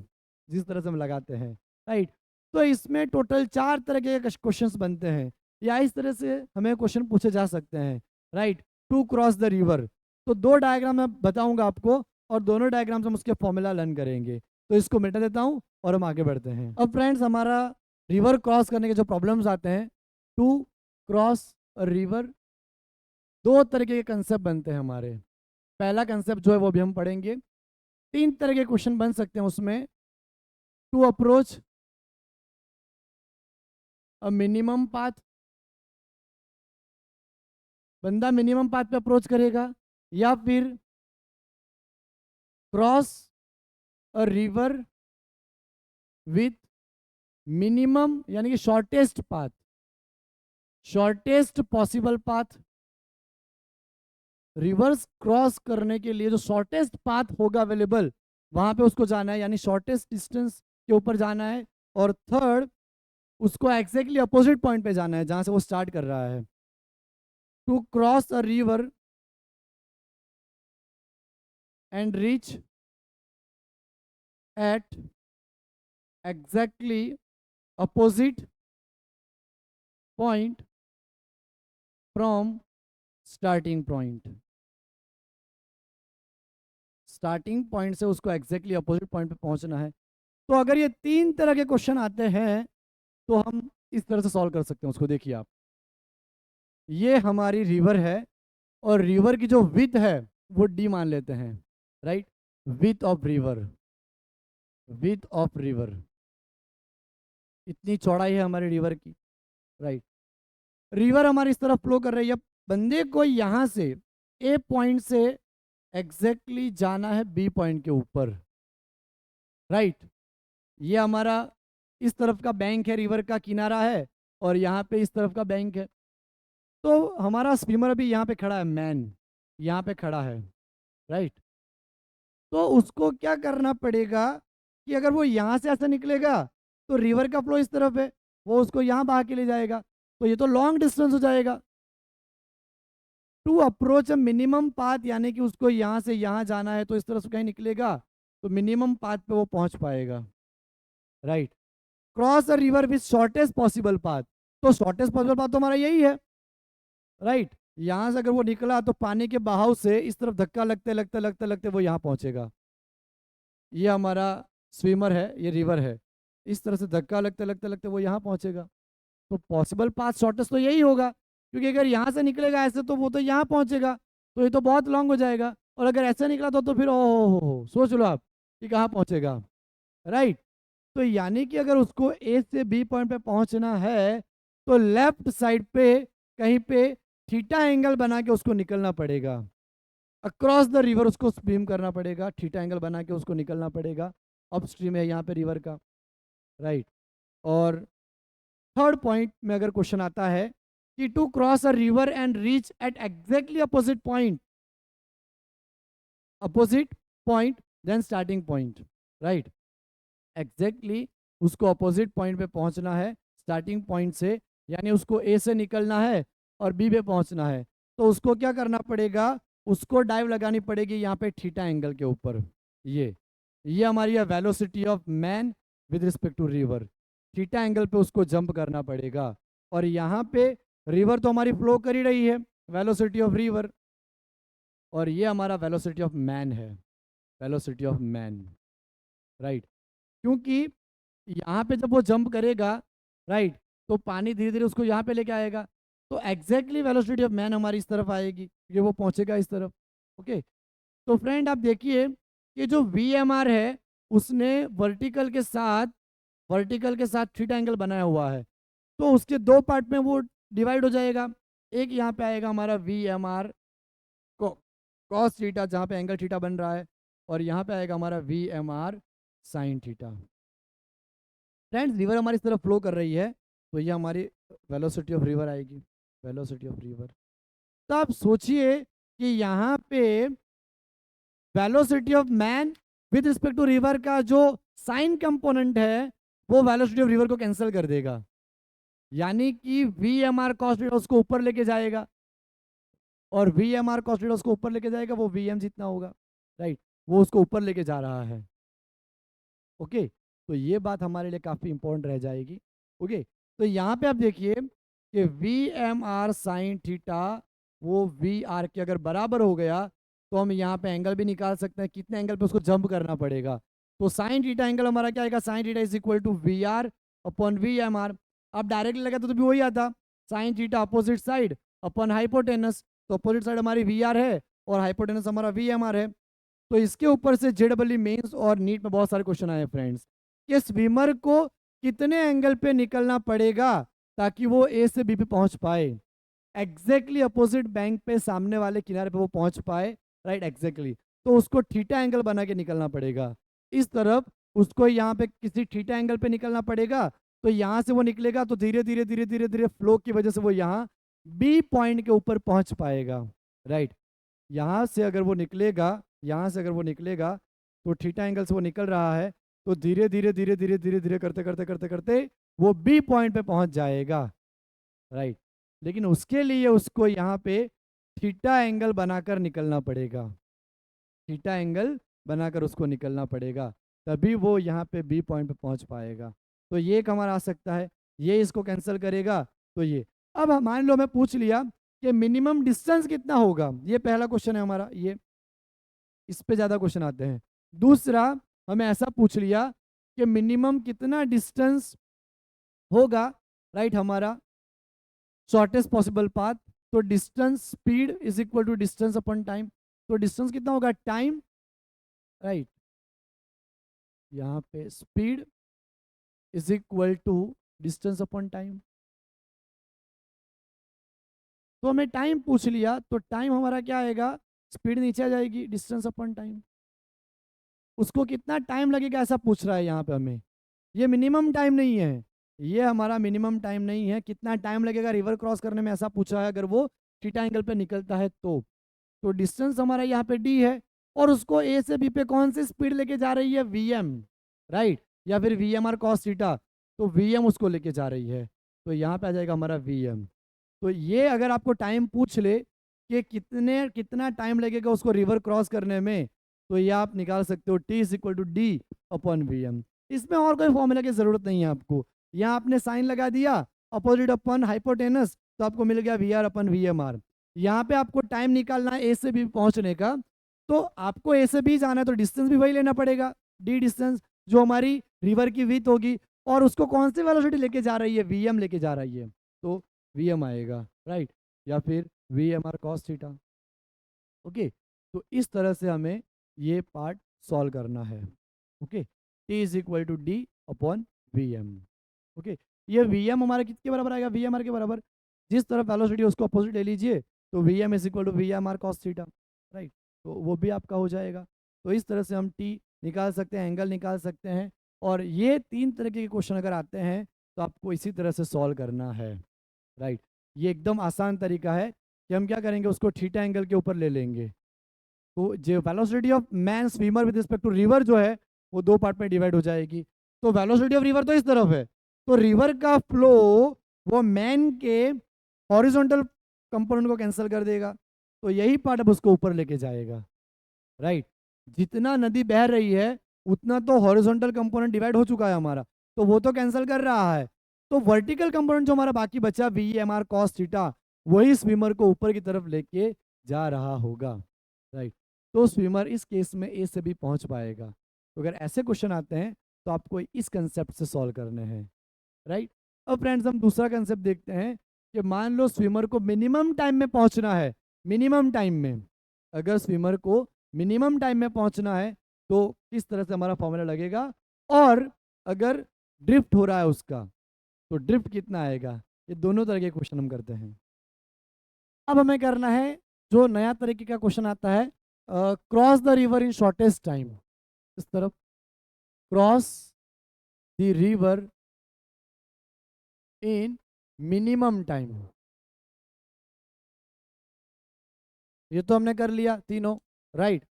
जिस तरह से हम लगाते हैं. राइट, तो इसमें टोटल 4 तरह के क्वेश्चंस बनते हैं या इस तरह से हमें क्वेश्चन पूछे जा सकते हैं. Right, to cross the river, तो 2 डायग्राम मैं बताऊंगा आपको और दोनों डायग्राम हम उसके फॉर्मूला लर्न करेंगे. तो इसको मिटा देता हूं और हम आगे बढ़ते हैं. अब फ्रेंड्स हमारा रिवर क्रॉस करने के जो प्रॉब्लम्स आते हैं, टू क्रॉस रिवर, 2 तरीके के कंसेप्ट बनते हैं हमारे. पहला कंसेप्ट जो है वो भी हम पढ़ेंगे. 3 तरह के क्वेश्चन बन सकते हैं उसमें. To approach a minimum path, बंदा मिनिमम पाथ पे अप्रोच करेगा, या फिर cross a river with minimum यानी कि shortest path, shortest possible path. Rivers cross करने के लिए जो शॉर्टेस्ट पाथ होगा अवेलेबल वहां पे उसको जाना है, यानी शॉर्टेस्ट डिस्टेंस के ऊपर जाना है. और थर्ड, उसको एग्जैक्टली अपोजिट पॉइंट पे जाना है जहां से वो स्टार्ट कर रहा है. To cross a river and reach at exactly opposite point from starting point. Starting point से उसको एग्जैक्टली अपोजिट पॉइंट पे पहुंचना है. तो अगर ये 3 तरह के क्वेश्चन आते हैं तो हम इस तरह से सॉल्व कर सकते हैं उसको. देखिए आप, ये हमारी रिवर है और रिवर की जो विड्थ है वो डी मान लेते हैं. Right, width of river, width of river, इतनी चौड़ाई है हमारी रिवर की. राइट, रिवर हमारी इस तरफ फ्लो कर रही है. बंदे को यहाँ से ए पॉइंट से एग्जैक्टली जाना है बी पॉइंट के ऊपर. राइट, ये हमारा इस तरफ का बैंक है, रिवर का किनारा है, और यहाँ पे इस तरफ का बैंक है. तो हमारा स्विमर अभी यहाँ पे खड़ा है, मैन यहाँ पे खड़ा है. राइट, तो उसको क्या करना पड़ेगा कि अगर वो यहाँ से ऐसा निकलेगा तो रिवर का फ्लो इस तरफ है, वो उसको यहाँ बहा के ले जाएगा, तो ये तो लॉन्ग डिस्टेंस हो जाएगा. To approach a minimum path यानी कि उसको यहाँ से यहाँ जाना है तो इस तरफ से कहीं निकलेगा तो मिनिमम पाथ पे वो पहुँच पाएगा. Right, cross a river with shortest possible path, तो शॉर्टेस्ट पॉसिबल पाथ तो हमारा यही है. राइट, यहाँ से अगर वो निकला तो पानी के बहाव से इस तरफ धक्का लगते लगते लगते लगते वो यहाँ पहुँचेगा. ये हमारा स्विमर है, ये रिवर है, इस तरह से धक्का लगते लगते लगते वो यहाँ पहुँचेगा. तो पॉसिबल पाथ शॉर्टेस्ट तो यही होगा, क्योंकि अगर यहाँ से निकलेगा ऐसे तो वो तो यहाँ पहुँचेगा, तो ये तो बहुत लॉन्ग हो जाएगा. और अगर ऐसे निकला तो फिर ओ सोच लो आप कि कहाँ पहुँचेगा. राइट, तो यानी कि अगर उसको ए से बी पॉइंट पे पहुँचना है तो लेफ्ट साइड पे कहीं पे थीटा एंगल बना के उसको निकलना पड़ेगा. अक्रॉस द रिवर उसको स्विम करना पड़ेगा, थीटा एंगल बना के उसको निकलना पड़ेगा. अपस्ट्रीम है यहाँ पे रिवर का. राइट, और थर्ड पॉइंट में अगर क्वेश्चन आता है कि to cross a river and reach at exactly opposite point then starting point, right. Exactly उसको अपोजिट पॉइंट पे पहुंचना है स्टार्टिंग पॉइंट से, यानी उसको ए से निकलना है और बी पे पहुंचना है। तो उसको क्या करना पड़ेगा, उसको डाइव लगानी पड़ेगी यहाँ पे थीटा एंगल के ऊपर। ये हमारी है velocity of man with respect to river. Theta angle पे उसको जंप करना पड़ेगा। और यहाँ पे रिवर तो हमारी फ्लो कर ही रही है, वेलोसिटी ऑफ रिवर। और ये हमारा वेलोसिटी ऑफ मैन है, वेलोसिटी ऑफ मैन, राइट। क्योंकि यहाँ पे जब वो जंप करेगा, राइट, तो पानी धीरे धीरे उसको यहाँ पे लेके आएगा। तो एग्जैक्टली वेलोसिटी ऑफ मैन हमारी इस तरफ आएगी, क्योंकि वो पहुंचेगा इस तरफ। ओके, तो फ्रेंड आप देखिए कि जो वी एम आर है उसने वर्टिकल के साथ थीटा एंगल बनाया हुआ है। तो उसके दो पार्ट में वो डिवाइड हो जाएगा। एक यहाँ पे आएगा हमारा we m r cos theta, जहाँ पे एंगल थीटा बन रहा है, और यहाँ पे आएगा हमारा we m r sine theta. Friends river हमारी इस तरफ फ्लो कर रही है, तो ये हमारी वेलोसिटी ऑफ रिवर आएगी, वेलोसिटी ऑफ रिवर। तो आप सोचिए कि यहाँ पे velocity of man with respect to river का जो साइन कंपोनेंट है वो वेलोसिटी ऑफ रिवर को कैंसिल कर देगा, यानी कि we m r cos theta उसको ऊपर लेके जाएगा, और v m r cos theta उसको ऊपर लेके जाएगा, वो वी एम जितना होगा, राइट, वो उसको ऊपर लेके जा रहा है। ओके, तो ये बात हमारे लिए काफ़ी इंपॉर्टेंट रह जाएगी। ओके, तो यहाँ पे आप देखिए कि we m r sine theta वो वी आर के अगर बराबर हो गया तो हम यहाँ पे एंगल भी निकाल सकते हैं, कितने एंगल पे उसको जंप करना पड़ेगा। तो साइन थीटा एंगल हमारा क्या आएगा, sine theta is equal to we r upon v m r. आप डायरेक्टली लगाते तो भी वही आता, sine theta opposite side upon hypotenuse. तो अपोजिट साइड हमारी वी आर है और हाइपोटेनस हमारा वी एम आर है। तो इसके ऊपर से जेडब्ल्यू मेंस और नीट में बहुत सारे क्वेश्चन आए फ्रेंड्स कि स्विमर को कितने एंगल पे निकलना पड़ेगा ताकि वो ए से बी पे पहुंच पाए, एग्जैक्टली अपोजिट बैंक पे सामने वाले किनारे पे वो पहुंच पाए, राइट, एग्जैक्टली। तो उसको थीटा एंगल बना के निकलना पड़ेगा इस तरफ, उसको यहाँ पे किसी थीटा एंगल पे निकलना पड़ेगा। तो यहाँ से वो निकलेगा तो धीरे धीरे धीरे धीरे धीरे फ्लो की वजह से वो यहाँ बी पॉइंट के ऊपर पहुंच पाएगा, राइट। यहाँ से अगर वो निकलेगा, यहाँ से अगर वो निकलेगा तो थीटा एंगल से वो निकल रहा है, तो धीरे धीरे धीरे धीरे धीरे धीरे करते करते करते करते वो बी पॉइंट पे पहुंच जाएगा, राइट। लेकिन उसके लिए उसको यहाँ पे थीटा एंगल बनाकर निकलना पड़ेगा, थीटा एंगल बनाकर उसको निकलना पड़ेगा, तभी वो यहाँ पे बी पॉइंट पे पहुंच पाएगा। तो ये एक हमारा आ सकता है, ये इसको कैंसिल करेगा। तो ये अब मान लो मैं पूछ लिया कि मिनिमम डिस्टेंस कितना होगा, ये पहला क्वेश्चन है हमारा, ये इस पे ज़्यादा क्वेश्चन आते हैं। दूसरा हमें ऐसा पूछ लिया कि मिनिमम कितना डिस्टेंस होगा, राइट, हमारा शॉर्टेस्ट पॉसिबल पाथ। तो distance speed is equal to distance upon time. तो डिस्टेंस कितना होगा, टाइम, राइट, यहाँ पे speed is equal to distance upon time. तो हमें टाइम पूछ लिया, तो टाइम हमारा क्या आएगा, स्पीड नीचे आ जाएगी, डिस्टेंस अपॉन टाइम। उसको कितना टाइम लगेगा ऐसा पूछ रहा है यहाँ पे हमें, ये मिनिमम टाइम नहीं है, ये हमारा मिनिमम टाइम नहीं है, कितना टाइम लगेगा रिवर क्रॉस करने में ऐसा पूछा है अगर वो थीटा एंगल पे निकलता है तो डिस्टेंस हमारा यहाँ पे डी है, और उसको ए से बी पे कौन सी स्पीड लेके जा रही है, वी एम, राइट, या फिर v m r cos theta, तो वी एम उसको लेके जा रही है। तो यहाँ पे आ जाएगा हमारा वी एम। तो ये अगर आपको टाइम पूछ ले कि कितना टाइम लगेगा उसको रिवर क्रॉस करने में, तो ये आप निकाल सकते हो t is equal to d upon v m. इसमें और कोई फॉर्मूला की जरूरत नहीं है आपको, यहाँ आपने साइन लगा दिया अपोजिट अपॉन हाइपोटेनस, तो आपको मिल गया v r upon v m r. यहाँ पे आपको टाइम निकालना है ए से बी पहुंचने का, तो आपको ए से बी जाना है तो डिस्टेंस भी वही लेना पड़ेगा, डी डिस्टेंस, जो हमारी रिवर की विड्थ होगी, और उसको कौन सी वेलोसिटी लेके जा रही है, वी एम लेके जा रही है, तो वी एम आएगा, राइट, या फिर v m r cos theta. Okay, तो इस तरह से हमें ये पार्ट सॉल्व करना है। Okay, t is equal to d upon v m. Okay, ये वी एम हमारा किसके बराबर आएगा, वी एम आर के बराबर, जिस तरफ वेलोसिटी उसको अपोजिट ले लीजिए, तो we m is equal to we m r cos theta, right, तो वो भी आपका हो जाएगा। तो इस तरह से हम टी निकाल सकते हैं, एंगल निकाल सकते हैं, और ये तीन तरीके के क्वेश्चन अगर आते हैं तो आपको इसी तरह से सॉल्व करना है, राइट। ये एकदम आसान तरीका है कि हम क्या करेंगे, उसको थीटा एंगल के ऊपर ले लेंगे, तो जो velocity of man swimmer with respect to river जो है वो दो पार्ट में डिवाइड हो जाएगी। तो वेलोसिटी ऑफ रिवर तो इस तरफ है, तो रिवर का फ्लो वो मैन के हॉरिजॉन्टल कंपोनेंट को कैंसिल कर देगा, तो यही पार्ट अब उसको ऊपर लेके जाएगा, राइट। जितना नदी बह रही है उतना तो हॉरिजॉन्टल कंपोनेंट डिवाइड हो चुका है हमारा, तो वो तो कैंसिल कर रहा है। तो वर्टिकल कंपोनेंट जो हमारा बाकी बचा v m r cos theta, वही स्विमर को ऊपर की तरफ लेके जा रहा होगा, राइट। तो स्विमर इस केस में ए से भी पहुंच पाएगा। तो अगर ऐसे क्वेश्चन आते हैं तो आपको इस कंसेप्ट से सॉल्व करने हैं, राइट। अब फ्रेंड्स हम दूसरा कंसेप्ट देखते हैं कि मान लो स्विमर को मिनिमम टाइम में पहुंचना है, मिनिमम टाइम में, अगर स्विमर को मिनिमम टाइम में पहुंचना है तो किस तरह से हमारा फॉर्मूला लगेगा, और अगर ड्रिफ्ट हो रहा है उसका तो ड्रिफ्ट कितना आएगा। ये दोनों तरह के क्वेश्चन हम करते हैं। अब हमें करना है जो नया तरीके का क्वेश्चन आता है, cross the river in shortest time. इस तरफ cross the river in minimum time, ये तो हमने कर लिया तीनों, राइट।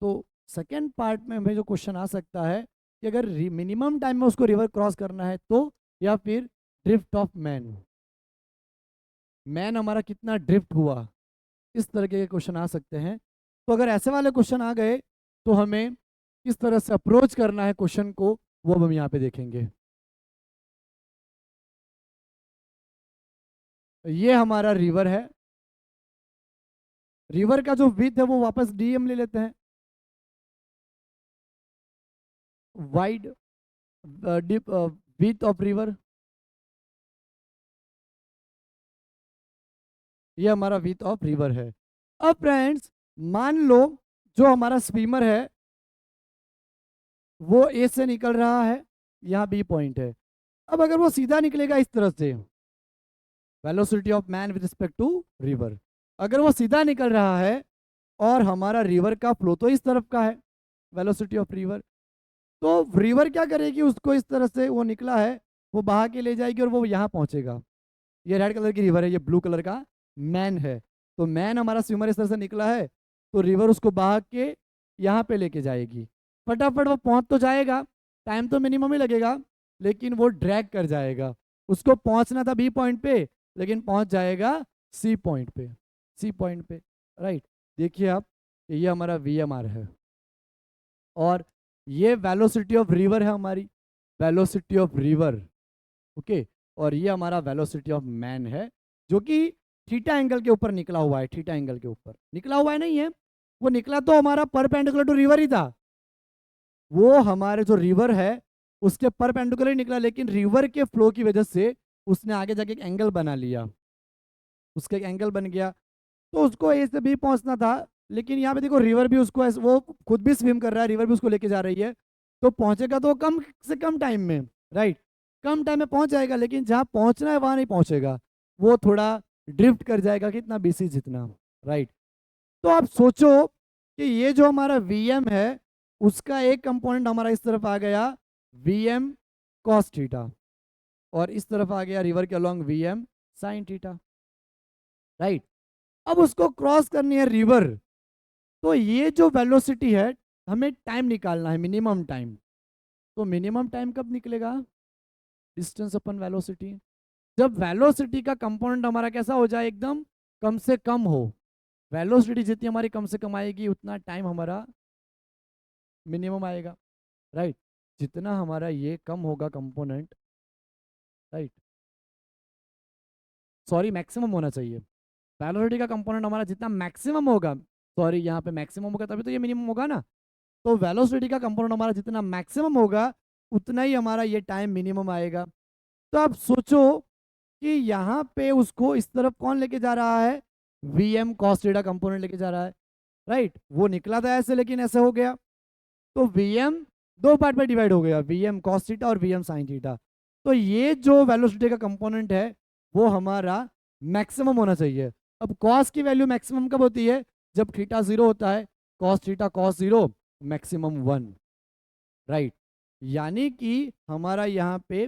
तो सेकेंड पार्ट में हमें जो क्वेश्चन आ सकता है कि अगर मिनिमम टाइम में उसको रिवर क्रॉस करना है तो, या फिर ड्रिफ्ट ऑफ मैन, मैन हमारा कितना ड्रिफ्ट हुआ, इस तरह के क्वेश्चन आ सकते हैं। तो अगर ऐसे वाले क्वेश्चन आ गए तो हमें किस तरह से अप्रोच करना है क्वेश्चन को, वो हम यहाँ पे देखेंगे। ये हमारा रिवर है, रिवर का जो विथ है वो वापस डीएम ले लेते हैं, wide deep width of river, ये हमारा विथ ऑफ रिवर है। अब फ्रेंड्स मान लो जो हमारा स्विमर है वो ए से निकल रहा है, यहाँ बी पॉइंट है। अब अगर वो सीधा निकलेगा इस तरह से, velocity of man with respect to river, अगर वो सीधा निकल रहा है और हमारा रिवर का फ्लो तो इस तरफ का है, वेलोसिटी ऑफ रिवर, तो रिवर क्या करेगी, उसको इस तरह से वो निकला है वो बहा के ले जाएगी और वो यहाँ पहुंचेगा। ये रेड कलर की रिवर है, ये ब्लू कलर का मैन है। तो मैन हमारा स्विमर इस तरह से निकला है तो रिवर उसको बहा के यहाँ पे लेके जाएगी, फटाफट वो पहुंच तो जाएगा, टाइम तो मिनिमम ही लगेगा लेकिन वो ड्रैग कर जाएगा। उसको पहुंचना था बी पॉइंट पे लेकिन पहुंच जाएगा सी पॉइंट पे, सी पॉइंट पे, राइट। देखिए आप, ये हमारा वी एम आर है और ये वेलोसिटी ऑफ रिवर है हमारी, वेलोसिटी ऑफ रिवर, ओके। और ये हमारा वेलोसिटी ऑफ मैन है जो कि थीटा एंगल के ऊपर निकला हुआ है, थीटा एंगल के ऊपर निकला हुआ है, नहीं है वो निकला तो हमारा परपेंडिकुलर टू रिवर ही था, वो हमारे जो रिवर है उसके परपेंडिकुलर ही निकला, लेकिन रिवर के फ्लो की वजह से उसने आगे जाके एक एंगल बना लिया, उसका एक एंगल बन गया, तो उसको ए से बी पहुंचना था। लेकिन यहाँ पे देखो रिवर भी उसको वो खुद भी स्विम कर रहा है, रिवर भी उसको लेके जा रही है, तो पहुंचेगा तो कम से कम टाइम में, राइट, कम टाइम में पहुंच जाएगा, लेकिन जहाँ पहुंचना है वहां नहीं पहुंचेगा, वो थोड़ा ड्रिफ्ट कर जाएगा, कितना बीसी जितना, राइट। तो आप सोचो कि ये जो हमारा वीएम है उसका एक कंपोनेंट हमारा इस तरफ आ गया वीएम कॉस थीटा, और इस तरफ आ गया रिवर के along VM sine theta, right. अब उसको क्रॉस करनी है रिवर, तो ये जो वेलोसिटी है हमें टाइम निकालना है, मिनिमम टाइम। तो मिनिमम टाइम कब निकलेगा, डिस्टेंस अपन वेलोसिटी, जब वेलोसिटी का कंपोनेंट हमारा कैसा हो जाए, एकदम कम से कम हो, वेलोसिटी जितनी हमारी कम से कम आएगी उतना टाइम हमारा मिनिमम आएगा, राइट। जितना हमारा ये कम होगा कंपोनेंट, राइट, सॉरी मैक्सिमम होना चाहिए, वेलोसिटी का कंपोनेंट हमारा जितना मैक्सिमम होगा, सॉरी यहाँ पे मैक्सिमम होगा तभी तो ये मिनिमम होगा ना, तो वेलोसिटी का कंपोनेंट हमारा जितना मैक्सिमम होगा उतना ही हमारा ये टाइम मिनिमम आएगा। तो आप सोचो कि यहाँ पे उसको इस तरफ कौन लेके जा रहा है, v m cos theta component लेके जा रहा है, राइट। वो निकला था ऐसे लेकिन ऐसे हो गया, तो वी एम दो पार्ट में डिवाइड हो गया, वी एम कॉस थीटा और वी एम साइन थीटा। तो ये जो वेलोसिटी का कंपोनेंट है वो हमारा मैक्सिमम होना चाहिए। अब कॉस की वैल्यू मैक्सिमम कब होती है, जब थीटा जीरो होता है, cos theta cos zero maximum one, right. यानी कि हमारा यहाँ पे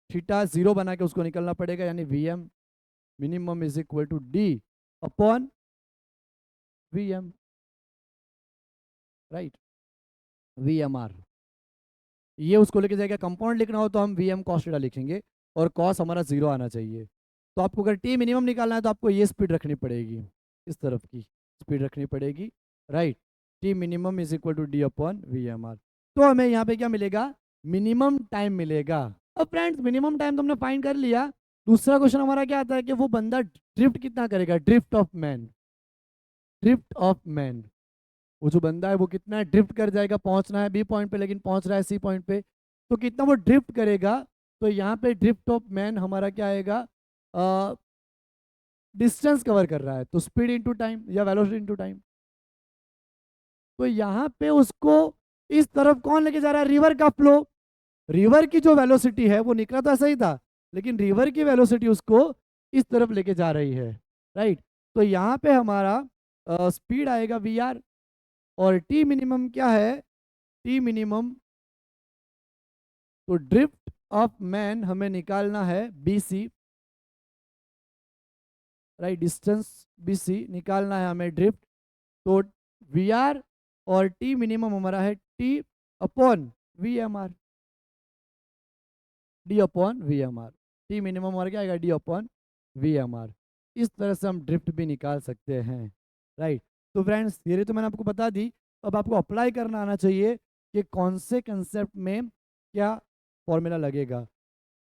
थीटा जीरो बना के उसको निकलना पड़ेगा, यानी v m minimum is equal to d upon v M, right, v m r. ये उसको लेके जाएगा, कंपाउंड लिखना हो तो हम वी एम कॉस थीटा लिखेंगे और कॉस हमारा 0 आना चाहिए। तो आपको अगर टी मिनिमम निकालना है तो आपको ये स्पीड रखनी पड़ेगी, इस तरफ की स्पीड रखनी पड़ेगी। Right, t minimum is equal to d upon v m r. तो हमें यहाँ पे क्या मिलेगा, मिनिमम टाइम मिलेगा। अब फ्रेंड्स मिनिमम टाइम तो हमने फाइंड कर लिया। दूसरा क्वेश्चन हमारा क्या आता है कि वो बंदा ड्रिफ्ट कितना करेगा, drift of man, drift of man. वो जो बंदा है वो कितना ड्रिफ्ट कर जाएगा, पहुंचना है बी पॉइंट पे लेकिन पहुंच रहा है सी पॉइंट पे, तो कितना वो ड्रिफ्ट करेगा। तो यहाँ पे ड्रिफ्ट ऑफ मैन हमारा क्या आएगा, डिस्टेंस कवर कर रहा है तो स्पीड इनटू टाइम या वेलोसिटी इनटू टाइम। तो यहाँ पे उसको इस तरफ कौन लेके जा रहा है, रिवर का फ्लो। रिवर की जो वेलोसिटी है वो निकला तो ऐसा ही था, लेकिन रिवर की वेलोसिटी उसको इस तरफ लेके जा रही है। राइट, तो यहाँ पे हमारा स्पीड आएगा वी आर, और टी मिनिमम क्या है, टी मिनिमम, तो ड्रिफ्ट ऑफ मैन हमें निकालना है B C. Right, distance B C निकालना है हमें ड्रिफ्ट। तो वी आर और टी मिनिमम हमारा है t upon v m r, d upon v m r. T minimum हमारा क्या आएगा, d upon v m r. इस तरह से हम ड्रिफ्ट भी निकाल सकते हैं। राइट, तो फ्रेंड्स थियरी तो मैंने आपको बता दी, अब आपको अप्लाई करना आना चाहिए कि कौन से कंसेप्ट में क्या फॉर्मूला लगेगा।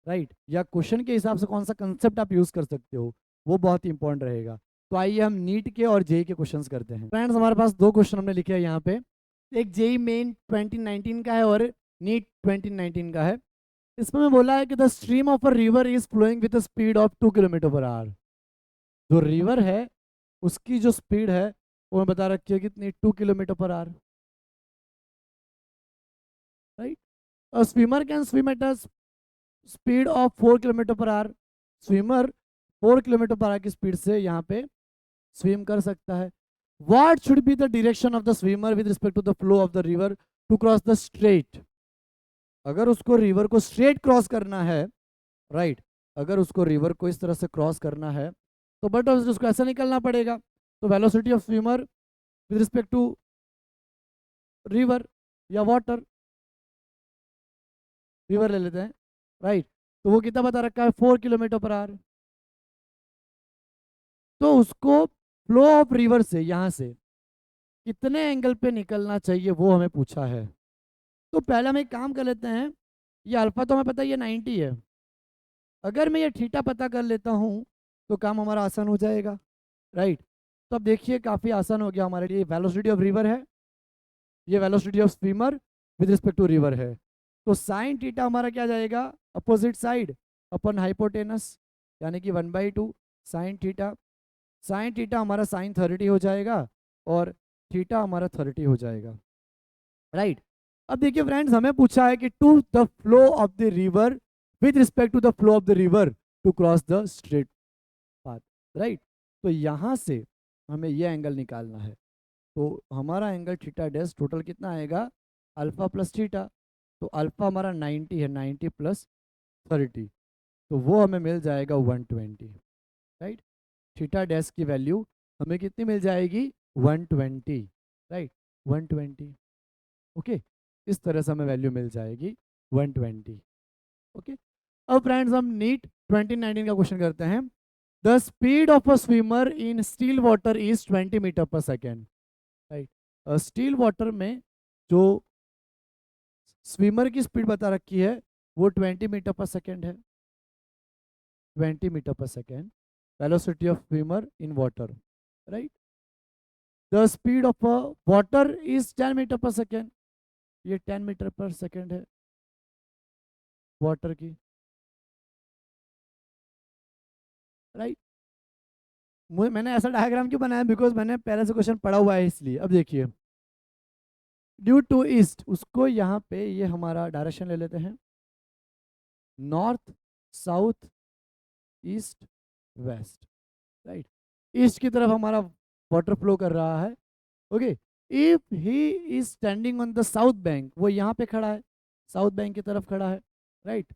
राइट, या क्वेश्चन के हिसाब से कौन सा कंसेप्ट आप यूज कर सकते हो, वो बहुत ही इंपॉर्टेंट रहेगा। तो आइए हम नीट के और जेई के क्वेश्चंस करते हैं। फ्रेंड्स हमारे पास दो क्वेश्चन हमने लिखे हैं यहाँ पे, एक जेई मेन 2019 का है और नीट 2019 का है। इसमें मैं बोला है कि the stream of a river is flowing with speed of 2 kilometre per hour. जो रिवर है उसकी जो स्पीड है वो मैं बता रखी है कितनी, 2 kilometre per hour. Right, a swimmer can swim at a speed of 4 kilometre per hour. Swimmer 4 kilometre per hour की स्पीड से यहाँ पे स्विम कर सकता है। What should be the direction of the swimmer with respect to the flow of the river to cross the straight. अगर उसको river को स्ट्रेट क्रॉस करना है, राइट, अगर उसको रिवर को इस तरह से क्रॉस करना है तो बट उसको ऐसा निकलना पड़ेगा। तो velocity of swimmer with respect to river या वाटर, रिवर ले लेते हैं। राइट, तो वो कितना बता रखा है, 4 किलोमीटर पर आवर। तो उसको फ्लो ऑफ रिवर से यहाँ से कितने एंगल पे निकलना चाहिए वो हमें पूछा है। तो पहले हम एक काम कर लेते हैं, ये अल्फा तो हमें पता है ये 90 है, अगर मैं ये थीटा पता कर लेता हूँ तो काम हमारा आसान हो जाएगा। राइट, तो अब देखिए काफ़ी आसान हो गया हमारे लिए। वेलोसिटी ऑफ रिवर है, ये velocity of swimmer with respect to river है। तो साइन थीटा हमारा क्या जाएगा, अपोजिट साइड अपन हाइपोटेनस, यानी कि 1/2 साइन थीटा। साइन थीटा हमारा साइन 30 हो जाएगा और थीटा हमारा 30 हो जाएगा। राइट, अब देखिए फ्रेंड्स हमें पूछा है कि to the flow of the river with respect to the flow of the river to cross the straight path. Right, तो यहाँ से हमें ये एंगल निकालना है। तो हमारा एंगल थीटा डैश टोटल कितना आएगा, अल्फा प्लस थीटा। तो अल्फा हमारा 90 है, 90 प्लस 30, तो वो हमें मिल जाएगा 120। राइट, थीटा डैश की वैल्यू हमें कितनी मिल जाएगी, 120। राइट, 120। ओके, इस तरह से हमें वैल्यू मिल जाएगी 120। ओके, अब फ्रेंड्स हम नीट 2019 का क्वेश्चन करते हैं। The speed of a swimmer in still water is 20 metre per second. Right, still water में जो स्विमर की स्पीड बता रखी है वो 20 मीटर पर सेकेंड है, 20 metre per second velocity of swimmer in water. Right, the speed of a water is 10 metre per second, ये 10 metre per second है वाटर की। राइट, मैंने ऐसा डायग्राम क्यों बनाया, बिकॉज मैंने पहले से क्वेश्चन पढ़ा हुआ है इसलिए। अब देखिए ड्यू टू ईस्ट, उसको यहाँ पे ये हमारा डायरेक्शन ले लेते हैं, north south east west. Right, east की तरफ हमारा वाटर फ्लो कर रहा है। Okay, if he is standing on the south bank, वो यहाँ पे खड़ा है, साउथ बैंक की तरफ खड़ा है। Right,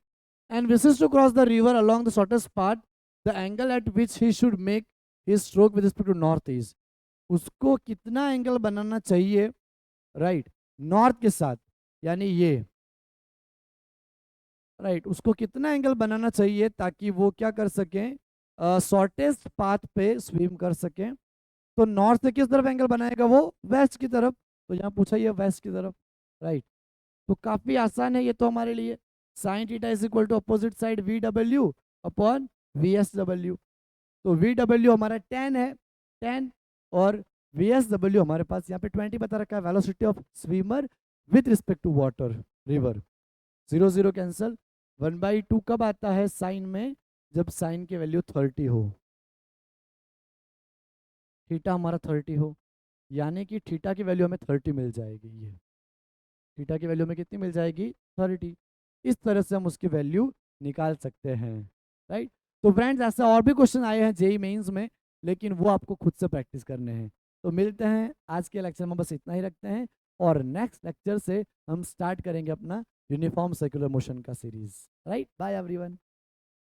and wishes to cross the river along the shortest part, the angle at which he should make his stroke with respect to north east. उसको कितना एंगल बनाना चाहिए, राइट, नॉर्थ के साथ, यानी ये राइट, उसको कितना एंगल बनाना चाहिए ताकि वो क्या कर सकें, शॉर्टेस्ट पाथ पे स्विम कर सकें। तो नॉर्थ से किस तरफ एंगल बनाएगा वो, वेस्ट की तरफ। तो यहाँ पूछा ये वेस्ट की तरफ, राइट। तो काफी आसान है ये तो हमारे लिए। Sine theta is equal to opposite side V W upon V S W. तो वी डब्ल्यू हमारा 10 है, 10, और वी एस डब्ल्यू हमारे पास यहाँ पे 20 बता रखा है, velocity of swimmer with respect to water, river. 0 0 cancel. 1/2 कब आता है साइन में, जब साइन की वैल्यू 30 हो, थीटा हमारा 30 हो, यानी कि थीटा की वैल्यू हमें 30 मिल जाएगी। ये थीटा की वैल्यू में कितनी मिल जाएगी, 30। इस तरह से हम उसकी वैल्यू निकाल सकते हैं, राइट। तो फ्रेंड्स ऐसे और भी क्वेश्चन आए हैं जेई मेंस में, लेकिन वो आपको खुद से प्रैक्टिस करने हैं। तो मिलते हैं आज के लेक्चर में, बस इतना ही रखते हैं, और नेक्स्ट लेक्चर से हम स्टार्ट करेंगे अपना यूनिफॉर्म सर्कुलर मोशन का सीरीज। Right, bye everyone.